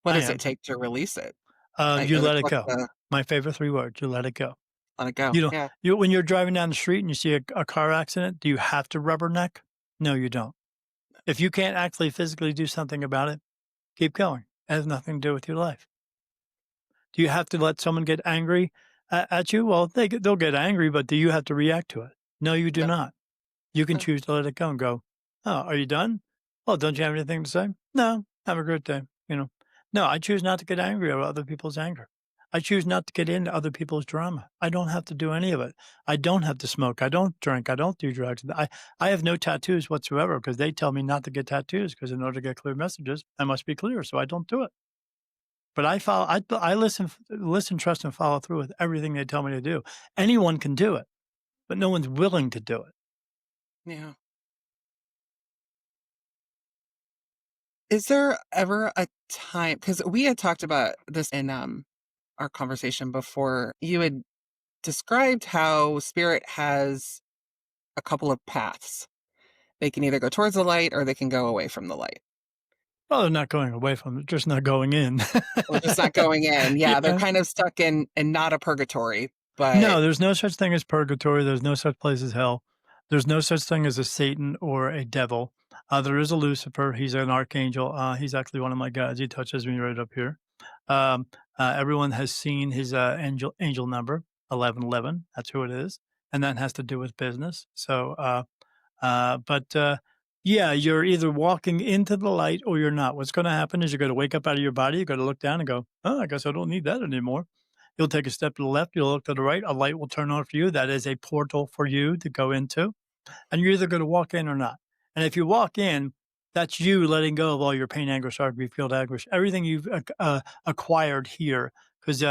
What I does it am. take to release it? You let it What's go. the My favorite 3 words, you let it go. let it go? You know, Yeah. when you're driving down the street and you see a car accident, do you have to rubberneck? No, you don't. If you can't actually physically do something about it, keep going. It has nothing to do with your life. Do you have to let someone get angry at you? Well, they'll get angry, but do you have to react to it? No, you do No. not. You can No. choose to let it go and go, "Oh, are you done? Oh, don't you have anything to say?" "No, have a great day." No, I choose not to get angry over other people's anger. I choose not to get into other people's drama. I don't have to do any of it. I don't have to smoke. I don't drink. I don't do drugs. I have no tattoos whatsoever because they tell me not to get tattoos because in order to get clear messages, I must be clear, so I don't do it. But I listen, trust, and follow through with everything they tell me to do. Anyone can do it, but no one's willing to do it. Yeah. Is there ever a time, because we had talked about this in our conversation before, you had described how spirit has a couple of paths. They can either go towards the light or they can go away from the light. Well, they're not going away from it, just not going in. Well, just not going in. Yeah, they're Yeah. kind of stuck in not a purgatory, but No, there's no such thing as purgatory. There's no such place as hell. There's no such thing as a Satan or a devil. There is a Lucifer. He's an archangel. He's actually one of my guys. He touches me right up here. Um, Everyone has seen his angel number 1111. That's who it is, and that has to do with business. But yeah, you're either walking into the light or you're not. What's going to happen is you're going to wake up out of your body. You're going to look down and go, "Oh, I guess I don't need that anymore." You'll take a step to the left. You'll look to the right. A light will turn on for you. That is a portal for you to go into, and you're either going to walk in or not. And if you walk in, that's you letting go of all your pain, anger, sorrow, grief, guilt, anguish, everything you've acquired here, because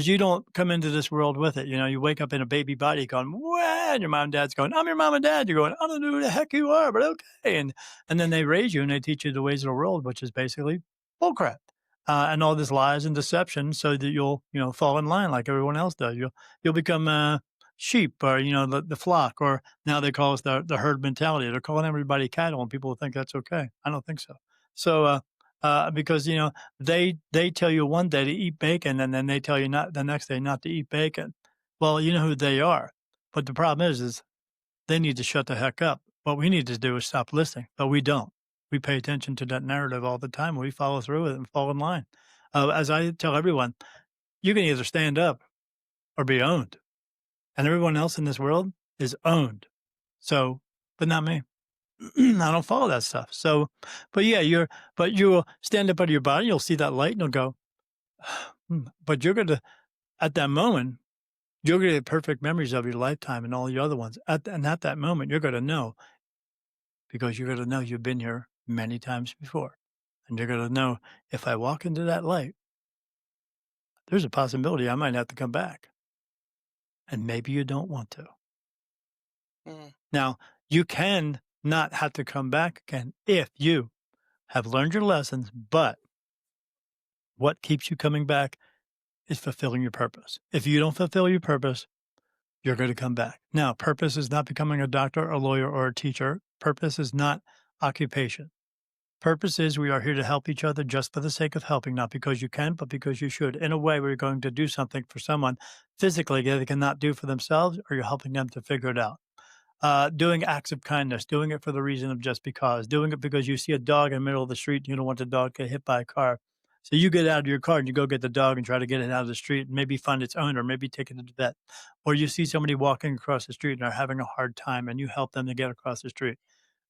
you don't come into this world with it. You wake up in a baby body going, "Wah," and your mom and dad's going, "I'm your mom and dad." You're going, "I don't know who the heck you are, but okay." And then they raise you and they teach you the ways of the world, which is basically bullcrap. And all this lies and deception, so that you'll fall in line like everyone else does. You'll become sheep, or the flock, or now they call us the herd mentality. They're calling everybody cattle, and people think that's okay. I don't think so. Because they tell you one day to eat bacon, and then they tell you not the next day not to eat bacon. Well, you know who they are, but the problem is they need to shut the heck up. What we need to do is stop listening, but we don't. We pay attention to that narrative all the time. We follow through with it and fall in line. As I tell everyone, you can either stand up or be owned, and everyone else in this world is owned. So, but not me. I don't follow that stuff. So, but yeah, you'll stand up out of your body. You'll see that light, and you'll go. But you're gonna at that moment, you're gonna get perfect memories of your lifetime and all the other ones. And at that moment, you're gonna know, because you're gonna know you've been here many times before. And you're going to know, if I walk into that light, there's a possibility I might have to come back. And maybe you don't want to. mm, Now, you can not have to come back again if you have learned your lessons, but what keeps you coming back is fulfilling your purpose. If you don't fulfill your purpose, you're going to come back. Now, purpose is not becoming a doctor, a lawyer, or a teacher. Purpose is not occupation. Purpose is we are here to help each other just for the sake of helping, not because you can, but because you should. In a way, we're going to do something for someone physically that they cannot do for themselves, or you're helping them to figure it out. Doing acts of kindness, doing it for the reason of just because, doing it because you see a dog in the middle of the street and you don't want the dog to get hit by a car. So you get out of your car and you go get the dog and try to get it out of the street and maybe find its owner, maybe take it to the vet. Or you see somebody walking across the street and are having a hard time and you help them to get across the street.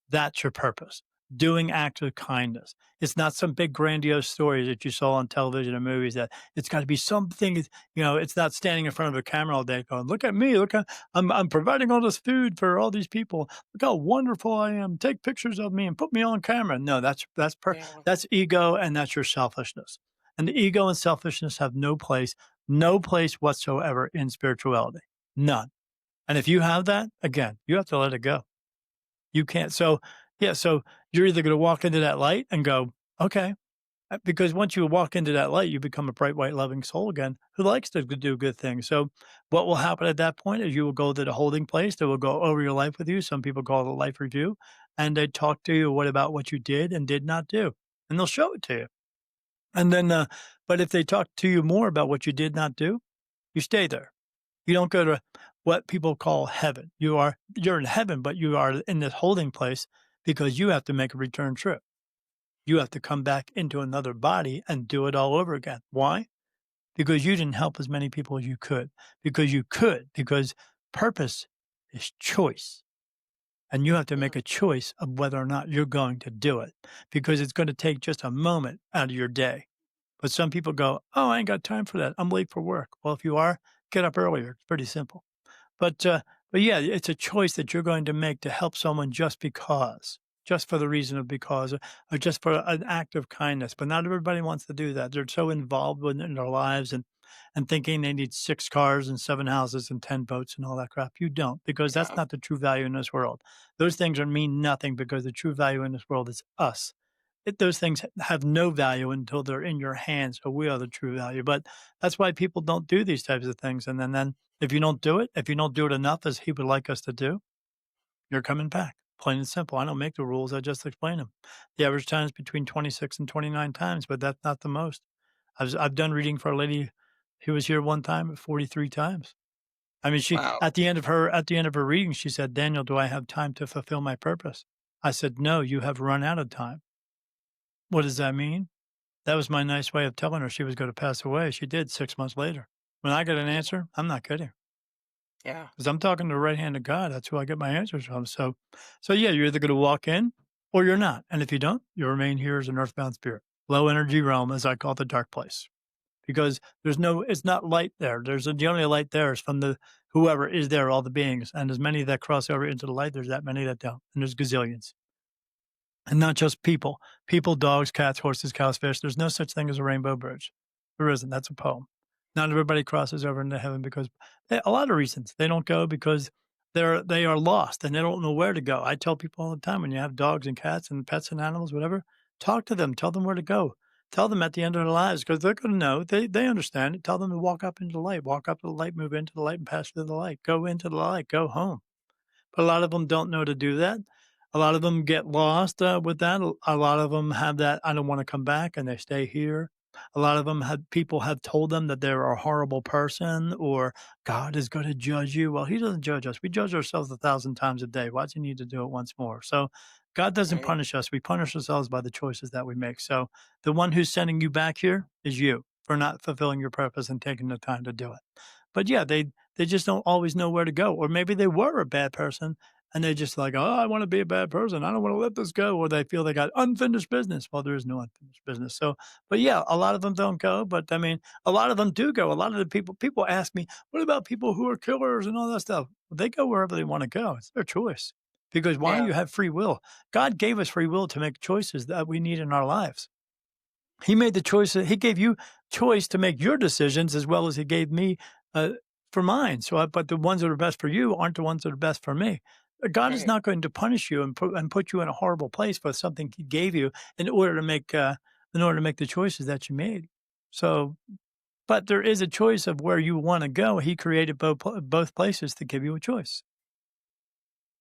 That's your purpose. Doing acts of kindness. It's not some big grandiose stories that you saw on television or movies that it's got to be something, it's not standing in front of a camera all day going, look at me, look at I'm providing all this food for all these people. Look how wonderful I am. Take pictures of me and put me on camera. No, Yeah. that's ego and that's your selfishness. And the ego and selfishness have no place whatsoever in spirituality. None. And if you have that, again, you have to let it go. You can't. So, yeah, so you're either going to walk into that light and go, okay, because once you walk into that light, you become a bright, white, loving soul again who likes to do good things. So, what will happen at that point is you will go to the holding place. They will go over your life with you. Some people call it a life review, and they talk to you about what you did and did not do, and they'll show it to you. And then, but if they talk to you more about what you did not do, you stay there. You don't go to what people call heaven. You're in heaven, but you are in this holding place because you have to make a return trip. You have to come back into another body and do it all over again. Why? Because you didn't help as many people as you could. Because purpose is choice. And you have to make Mm. a choice of whether or not you're going to do it because it's going to take just a moment out of your day. But some people go, oh, I ain't got time for that. I'm late for work. Well, if you are, get up earlier. It's pretty simple. But, uh, but yeah, it's a choice that you're going to make to help someone just because, just for the reason of because, or just for an act of kindness. But not everybody wants to do that. They're so involved in their lives and thinking they need 6 cars and 7 houses and 10 boats and all that crap. You don't, because that's Yeah. not the true value in this world. Those things are mean nothing because the true value in this world is us. Those things have no value until they're in your hands. So we are the true value. But that's why people don't do these types of things. And then if you don't do it, if you don't do it enough as he would like us to do, you're coming back. Plain and simple. I don't make the rules. I just explain them. The average time is between 26 and 29 times, but that's not the most. I've done reading for a lady who was here one time 43 times. I mean, she Wow. at the end of her reading, she said, Daniel, do I have time to fulfill my purpose? I said, no, you have run out of time. What does that mean? That was my nice way of telling her she was gonna pass away. She did 6 months later. When I get an answer, I'm not kidding, Yeah. because 'cause I'm talking to the right hand of God. That's who I get my answers from. So yeah, you're either gonna walk in or you're not. And if you don't, you remain here as an earthbound spirit. Low energy realm, as I call the dark place, because it's not light there. The only light there is from the whoever is there, all the beings. And as many that cross over into the light, there's that many that don't. And there's gazillions. And not just people. People, dogs, cats, horses, cows, fish. There's no such thing as a rainbow bridge. There isn't. That's a poem. Not everybody crosses over into heaven because a lot of reasons. They don't go because they are lost and they don't know where to go. I tell people all the time when you have dogs and cats and pets and animals, whatever, talk to them. Tell them where to go. Tell them at the end of their lives because they're going to know. They understand it. Tell them to walk up into the light. Walk up to the light. Move into the light and pass through the light. Go into the light. Go home. But a lot of them don't know to do that. A lot of them get lost, with that. A lot of them have that, "I don't wanna come back," and they stay here. A lot of them have people have told them that they're a horrible person or God is gonna judge you. Well, he doesn't judge us. We judge ourselves 1,000 times a day. Why does he need to do it once more? So, God doesn't Right. punish us. We punish ourselves by the choices that we make. So, the one who's sending you back here is you for not fulfilling your purpose and taking the time to do it. But, yeah, they just don't always know where to go, or maybe they were a bad person and they're just like, "Oh, I wanna be a bad person. I don't wanna let this go," or they feel they got unfinished business. Well, there is no unfinished business. So, but yeah, a lot of them don't go, but I mean, a lot of them do go. A lot of the people ask me, "What about people who are killers and all that stuff?" Well, they go wherever they wanna go. It's their choice. Because why? Yeah. You have free will. God gave us free will to make choices that we need in our lives. He made the choice he gave you choice to make your decisions as well as he gave me, uh, for mine. But the ones that are best for you aren't the ones that are best for me. God is Right. not going to punish you and put you in a horrible place for something he gave you in order to make the choices that you made. So, but there is a choice of where you wanna go. He created both places to give you a choice.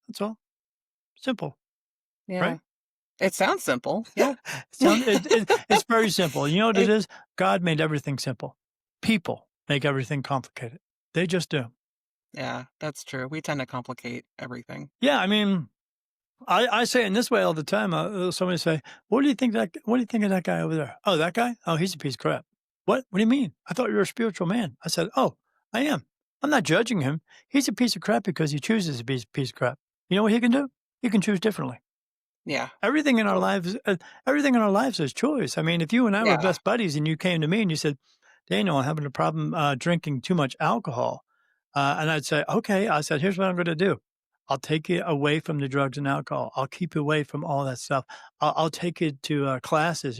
That's all. Simple, Yeah. right? It sounds simple. Yeah. It's very simple. You know what it It is? God made everything simple. People make everything complicated. They just do. Yeah, that's true. We tend to complicate everything. Yeah, I mean, I say it in this way all the time. Somebody say, What do you think of that guy over there? Oh, that guy? Oh, he's a piece of crap." "What? What do you mean? I thought you were a spiritual man." I said, "Oh, I am. I'm not judging him. He's a piece of crap because he chooses to be a piece of crap. You know what he can do? He can choose differently. Yeah. Everything in our lives, everything in our lives is choice. I mean, if you and I were Yeah. best buddies and you came to me and you said, "Daniel, I'm having a problem drinking too much alcohol," and I'd say, "Okay," I said, "Here's what I'm going to do. I'll take you away from the drugs and alcohol. I'll keep you away from all that stuff. I'll take you to classes.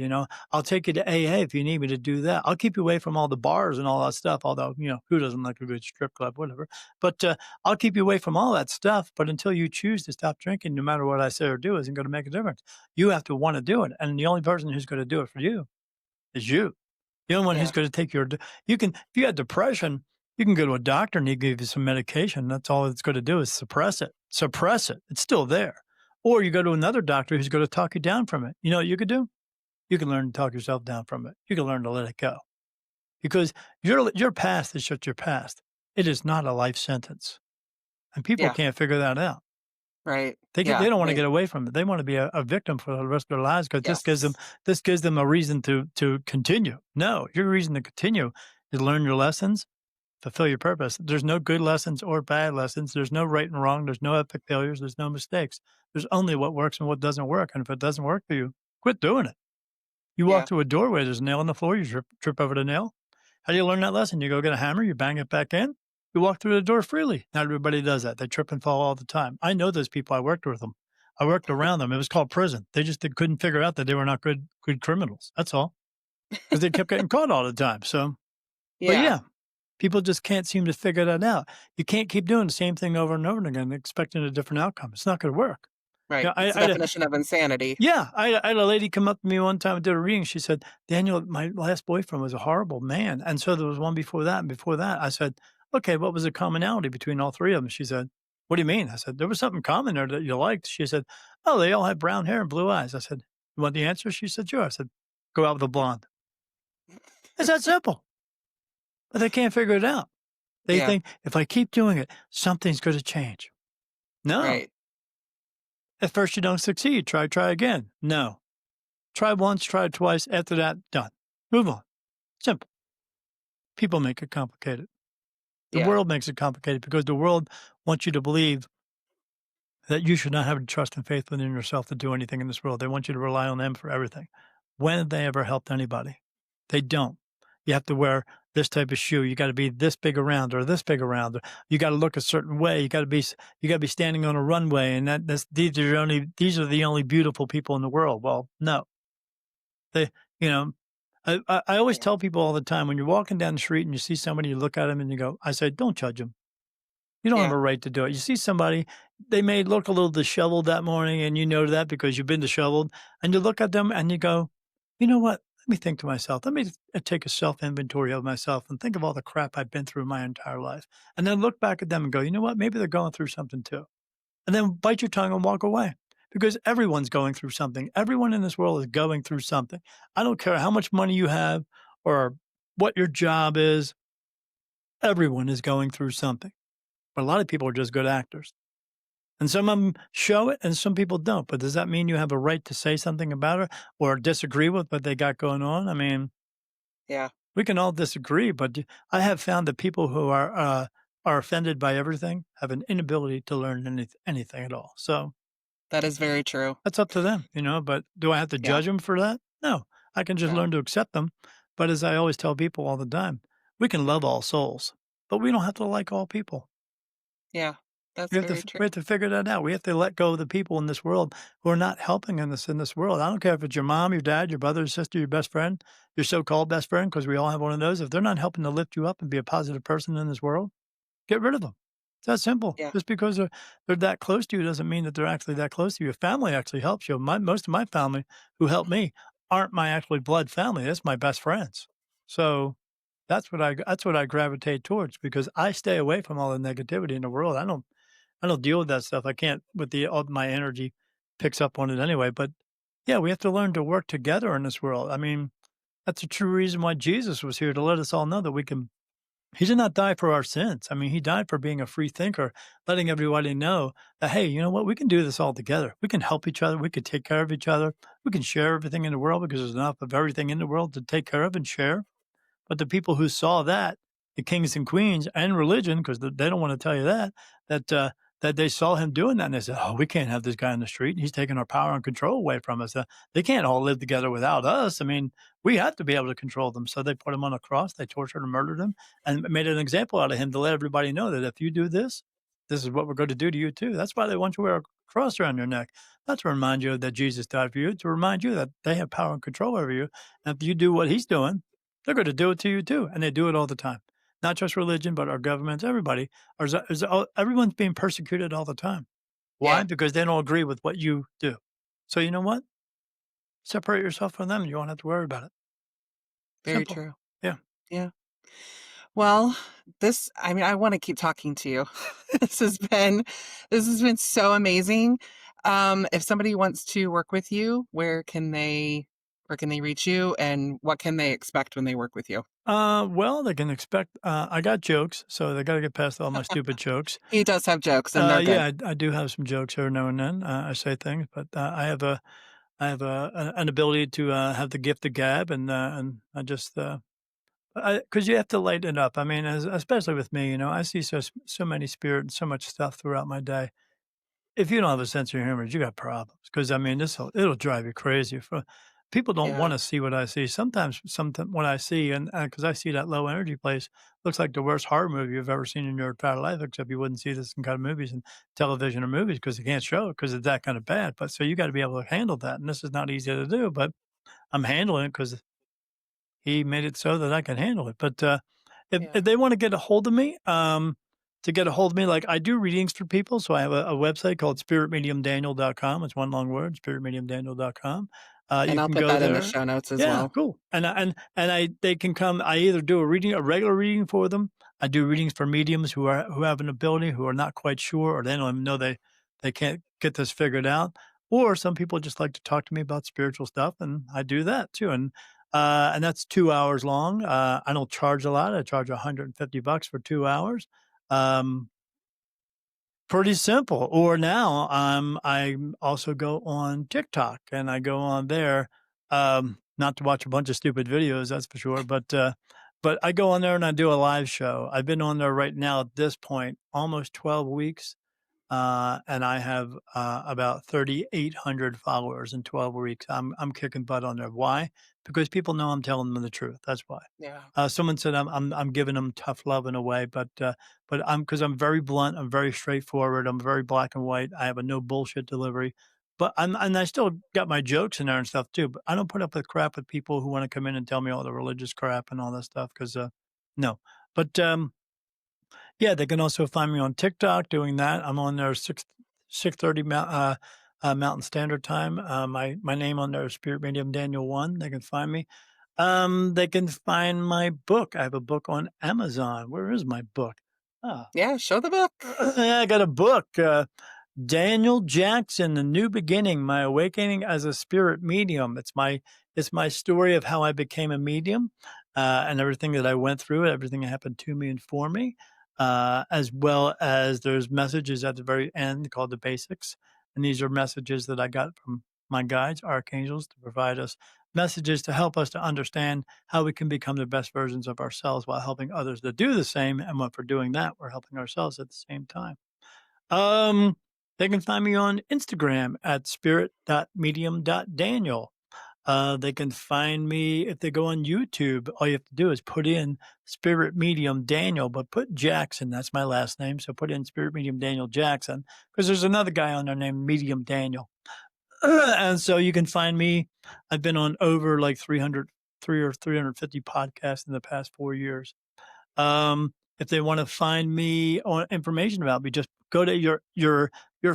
I'll take you to AA if you need me to do that. I'll keep you away from all the bars and all that stuff. Although, who doesn't like a good strip club, whatever. But I'll keep you away from all that stuff. But until you choose to stop drinking, no matter what I say or do, isn't going to make a difference. You have to want to do it, and the only person who's going to do it for you is you. The only one who's Yeah. going to take you can, if you had depression, you can go to a doctor and he give you some medication. That's all it's going to do is suppress it. Suppress it. It's still there. Or you go to another doctor who's going to talk you down from it. You know what you could do? You can learn to talk yourself down from it. You can learn to let it go because your past is just your past. It is not a life sentence, and people Yeah. can't figure that out. Right. They Yeah. don't want to get away from it. They want to be a victim for the rest of their lives because Yes. this gives them a reason to continue. No, your reason to continue is learn your lessons, fulfill your purpose. There's no good lessons or bad lessons. There's no right and wrong. There's no epic failures. There's no mistakes. There's only what works and what doesn't work. And if it doesn't work for you, quit doing it. You walk Yeah. through a doorway, there's a nail on the floor, you trip over the nail. How do you learn that lesson? You go get a hammer, you bang it back in, you walk through the door freely. Not everybody does that. They trip and fall all the time. I know those people. I worked with them. I worked around them. It was called prison. They couldn't figure out that they were not good criminals. That's all. Because they kept getting caught all the time. So, but Yeah. yeah, people just can't seem to figure that out. You can't keep doing the same thing over and over again, expecting a different outcome. It's not going to work. Right. Yeah, It's the definition of insanity. I had a lady come up to me one time and did a reading. She said, "Daniel, my last boyfriend was a horrible man, and so there was one before that and before that." I said, "Okay, what was the commonality between all three of them?" She said, "What do you mean?" I said, "There was something common there that you liked." She said, "Oh, they all had brown hair and blue eyes." I said, "You want the answer?" She said, "Sure." I said, "Go out with a blonde." It's that simple, but they can't figure it out. They Yeah. think if I keep doing it, something's going to change. No. Right. At first you don't succeed. Try again. No. Try once, try twice. After that, done. Move on. Simple. People make it complicated. The Yeah. world makes it complicated because the world wants you to believe that you should not have trust and faith within yourself to do anything in this world. They want you to rely on them for everything. When have they ever helped anybody? They don't. You have to wear this type of shoe. You got to be this big around or this big around. Or you got to look a certain way. You got to be standing on a runway, and these are the only beautiful people in the world. Well, no, they you know I always Yeah. tell people all the time when you're walking down the street and you see somebody, you look at them and you go, I say, don't judge them. You don't have Yeah. a right to do it. You see somebody, they may look a little disheveled that morning, and you know that because you've been disheveled, and you look at them and you go, you know what? Let me think to myself. Let me take a self inventory of myself and think of all the crap I've been through my entire life. And then look back at them and go, you know what? Maybe they're going through something too. And then bite your tongue and walk away because everyone's going through something. Everyone in this world is going through something. I don't care how much money you have or what your job is, everyone is going through something. But a lot of people are just good actors. And some of them show it and some people don't. But does that mean you have a right to say something about it or disagree with what they got going on? I mean, Yeah. we can all disagree, but I have found that people who are offended by everything have an inability to learn anything at all. So That is very true. that's up to them, but do I have to Yeah. judge them for that? No, I can just No. learn to accept them. But as I always tell people all the time, we can love all souls, but we don't have to like all people. Yeah. That's We have to very true. we have to figure that out. We have to let go of the people in this world who are not helping in this world. I don't care if it's your mom, your dad, your brother, your sister, your best friend, your so-called best friend, because we all have one of those. If they're not helping to lift you up and be a positive person in this world, get rid of them. It's that simple. Yeah. Just because they're that close to you doesn't mean that they're actually that close to you. Your family actually helps you. Most of my family who helped me aren't my actually blood family. That's my best friends. So that's what I gravitate towards because I stay away from all the negativity in the world. I don't deal with that stuff. I can't with all my energy picks up on it anyway. But yeah, we have to learn to work together in this world. I mean, that's a true reason why Jesus was here to let us all know that we can He did not die for our sins. I mean, he died for being a free thinker, letting everybody know that, hey, you know what? We can do this all together. We can help each other. We can take care of each other. We can share everything in the world because there's enough of everything in the world to take care of and share. But the people who saw that, the kings and queens and religion, because they don't want to tell you that that they saw him doing that, and they said, "Oh, we can't have this guy on the street. He's taking our power and control away from us. They can't all live together without us. I mean, we have to be able to control them." So they put him on a cross. They tortured and murdered him, and made an example out of him to let everybody know that if you do this, this is what we're going to do to you too. That's why they want you to wear a cross around your neck. Not to remind you that Jesus died for you, to remind you that they have power and control over you. And if you do what he's doing, they're gonna do it to you too, and they do it all the time. Not just religion, but our governments, everybody. Everyone's being persecuted all the time. Why? Yeah, Because they don't agree with what you do. So you know what? Separate yourself from them, and you won't have to worry about it. very Simple. true. Yeah. Yeah. Well, I mean, I want to keep talking to you. this has been, this has been so amazing. If somebody wants to work with you, where can they reach you, and what can they expect when they work with you? Well, they can expect, I got jokes, so they gotta get past all my stupid jokes. He does have jokes, and they're good. Yeah, I do have some jokes every now and then. I say things, but, I have an ability to, have the gift of gab, and I just, because you have to lighten it up. I mean, especially with me, I see so many spirit and so much stuff throughout my day. If you don't have a sense of humor, you got problems. Because I mean, it'll drive you crazy. For people don't want Yeah, to see what I see. Sometimes what I see, and because I see that low energy place, looks like the worst horror movie you've ever seen in your entire life. Except you wouldn't see this in kind of movies and television or movies because they can't show it because it's that kind of bad. But so you got to be able to handle that, and this is not easy to do. But I'm handling it because he made it so that I can handle it. But, if yeah. they wanna get a hold of me, to get a hold of me, like, I do readings for people, so I have a website called spiritmediumdaniel.com. It's one long word, spiritmediumdaniel.com. And You I'll can put go that in the there. show notes as Yeah, well. cool. And they can come. I either do a regular reading for them. I do readings for mediums who have an ability, who are not quite sure, or they don't even know they can't get this figured out. Or some people just like to talk to me about spiritual stuff, and I do that too. And that's 2 hours long. I don't charge a lot. I charge $150 for 2 hours. Um, Pretty simple. Or now, I also go on TikTok, and I go on there, not to watch a bunch of stupid videos, that's for sure, but I go on there and I do a live show. I've been on there right now at this point almost 12 weeks. And I have about 3,800 followers in 12 weeks. I'm kicking butt on there. Why? Because people know I'm telling them the truth. That's why. Yeah, Someone said I'm giving them tough love in a way, but I'm because I'm very blunt. I'm very straightforward. I'm very black and white. I have a no bullshit delivery. But I still got my jokes in there and stuff too. But I don't put up with crap with people who want to come in and tell me all the religious crap and all that stuff because no. But yeah, they can also find me on TikTok doing that. I'm on there 6:30 Mountain Standard Time. My name on there is Spirit Medium Daniel 1. They can find me. They can find my book. I have a book on Amazon. Where is my book? Ah, yeah. Show the book. yeah, I got a book. Daniel Jackson, The New Beginning, My Awakening as a Spirit Medium. It's my story of how I became a medium, and everything that I went through, everything that happened to me and for me, as well as there's messages at the very end called the basics. And these are messages that I got from my guides, Archangels, to provide us messages to help us to understand how we can become the best versions of ourselves while helping others to do the same. And when we're doing that, we're helping ourselves at the same time. Um, they can find me on Instagram at spirit.medium.daniel. They can find me if they go on YouTube. All you have to do is put in Spirit Medium Daniel, but put Jackson. That's my last name. So put in Spirit Medium Daniel Jackson because there's another guy on there named Medium Daniel. And so you can find me. I've been on over like 3 or 350 podcasts in the past 4 years. If they want to find me or information about me, just go to your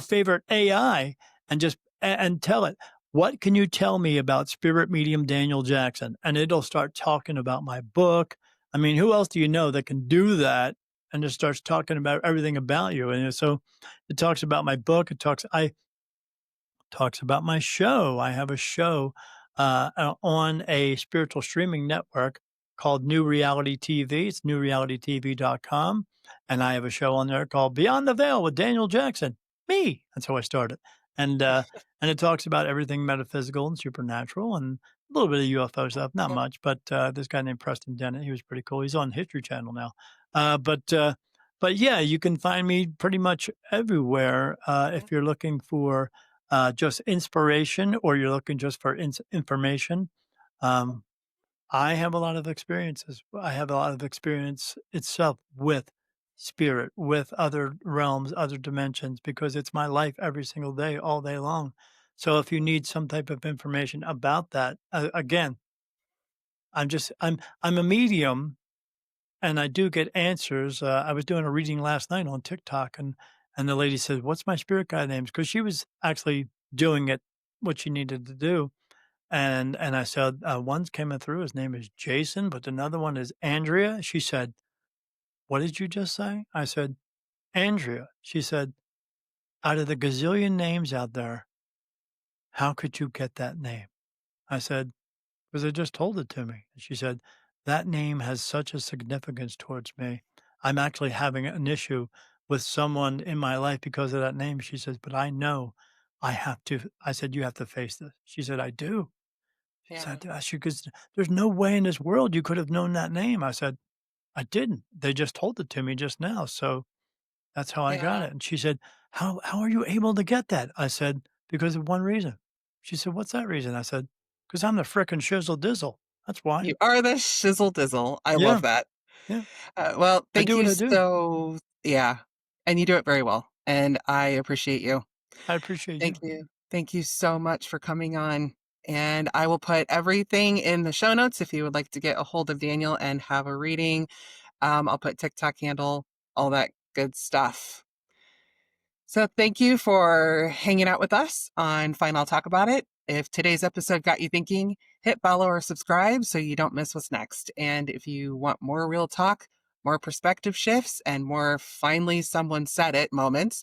favorite AI and and tell it, what can you tell me about Spirit Medium Daniel Jackson? And it'll start talking about my book. I mean, who else do you know that can do that? And just starts talking about everything about you. And so it talks about my book. I talks about my show. I have a show on a spiritual streaming network called New Reality TV. It's newrealitytv.com. And I have a show on there called Beyond the Veil with Daniel Jackson. Me. That's how I started. And it talks about everything metaphysical and supernatural and a little bit of UFO stuff, not much, but this guy named Preston Dennett, he was pretty cool. He's on History Channel now. Uh, but uh, but yeah, you can find me pretty much everywhere if you're looking for just inspiration or you're looking just for information. Um, I have a lot of experiences. I have a lot of experience itself with spirit, with other realms, other dimensions, because it's my life every single day, all day long. So if you need some type of information about that, again, I'm a medium and I do get answers. I was doing a reading last night on TikTok and the lady said, "What's my spirit guide names?" Because she was actually doing it what she needed to do. And I said, "One's coming through, his name is Jason, but another one is Andrea." She said, "What did you just say?" I said, "Andrea." She said, "Out of the gazillion names out there, how could you get that name?" I said, "'Cause they just told it to me." And she said, "That name has such a significance towards me. I'm actually having an issue with someone in my life because of that name." She says, "But I know I have to." I said, "You have to face this." She said, "I do." She Yeah. said, "Because there's no way in this world you could have known that name." I said, "I didn't. They just told it to me just now, so that's how I got Yeah. it." And she said, "How are you able to get that?" I said, "Because of one reason." She said, "What's that reason?" I said, "'Cause I'm the frickin' shizzle dizzle. That's why." You are the shizzle dizzle. I love Yeah, that. yeah. Well, I thank do what you I do. so yeah, and you do it very well, and I appreciate you. I appreciate Thank you. you. Thank you so much for coming on, and I will put everything in the show notes if you would like to get a hold of Daniel and have a reading. I'll put TikTok handle, all that good stuff. So thank you for hanging out with us on Fine I'll Talk About It. If today's episode got you thinking, hit follow or subscribe so you don't miss what's next. And if you want more real talk, more perspective shifts, and more finally someone said it moments,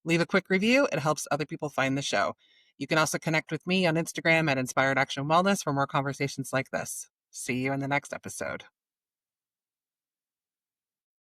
leave a quick review. It helps other people find the show. You can also connect with me on Instagram at Inspired Action Wellness for more conversations like this. See you in the next episode.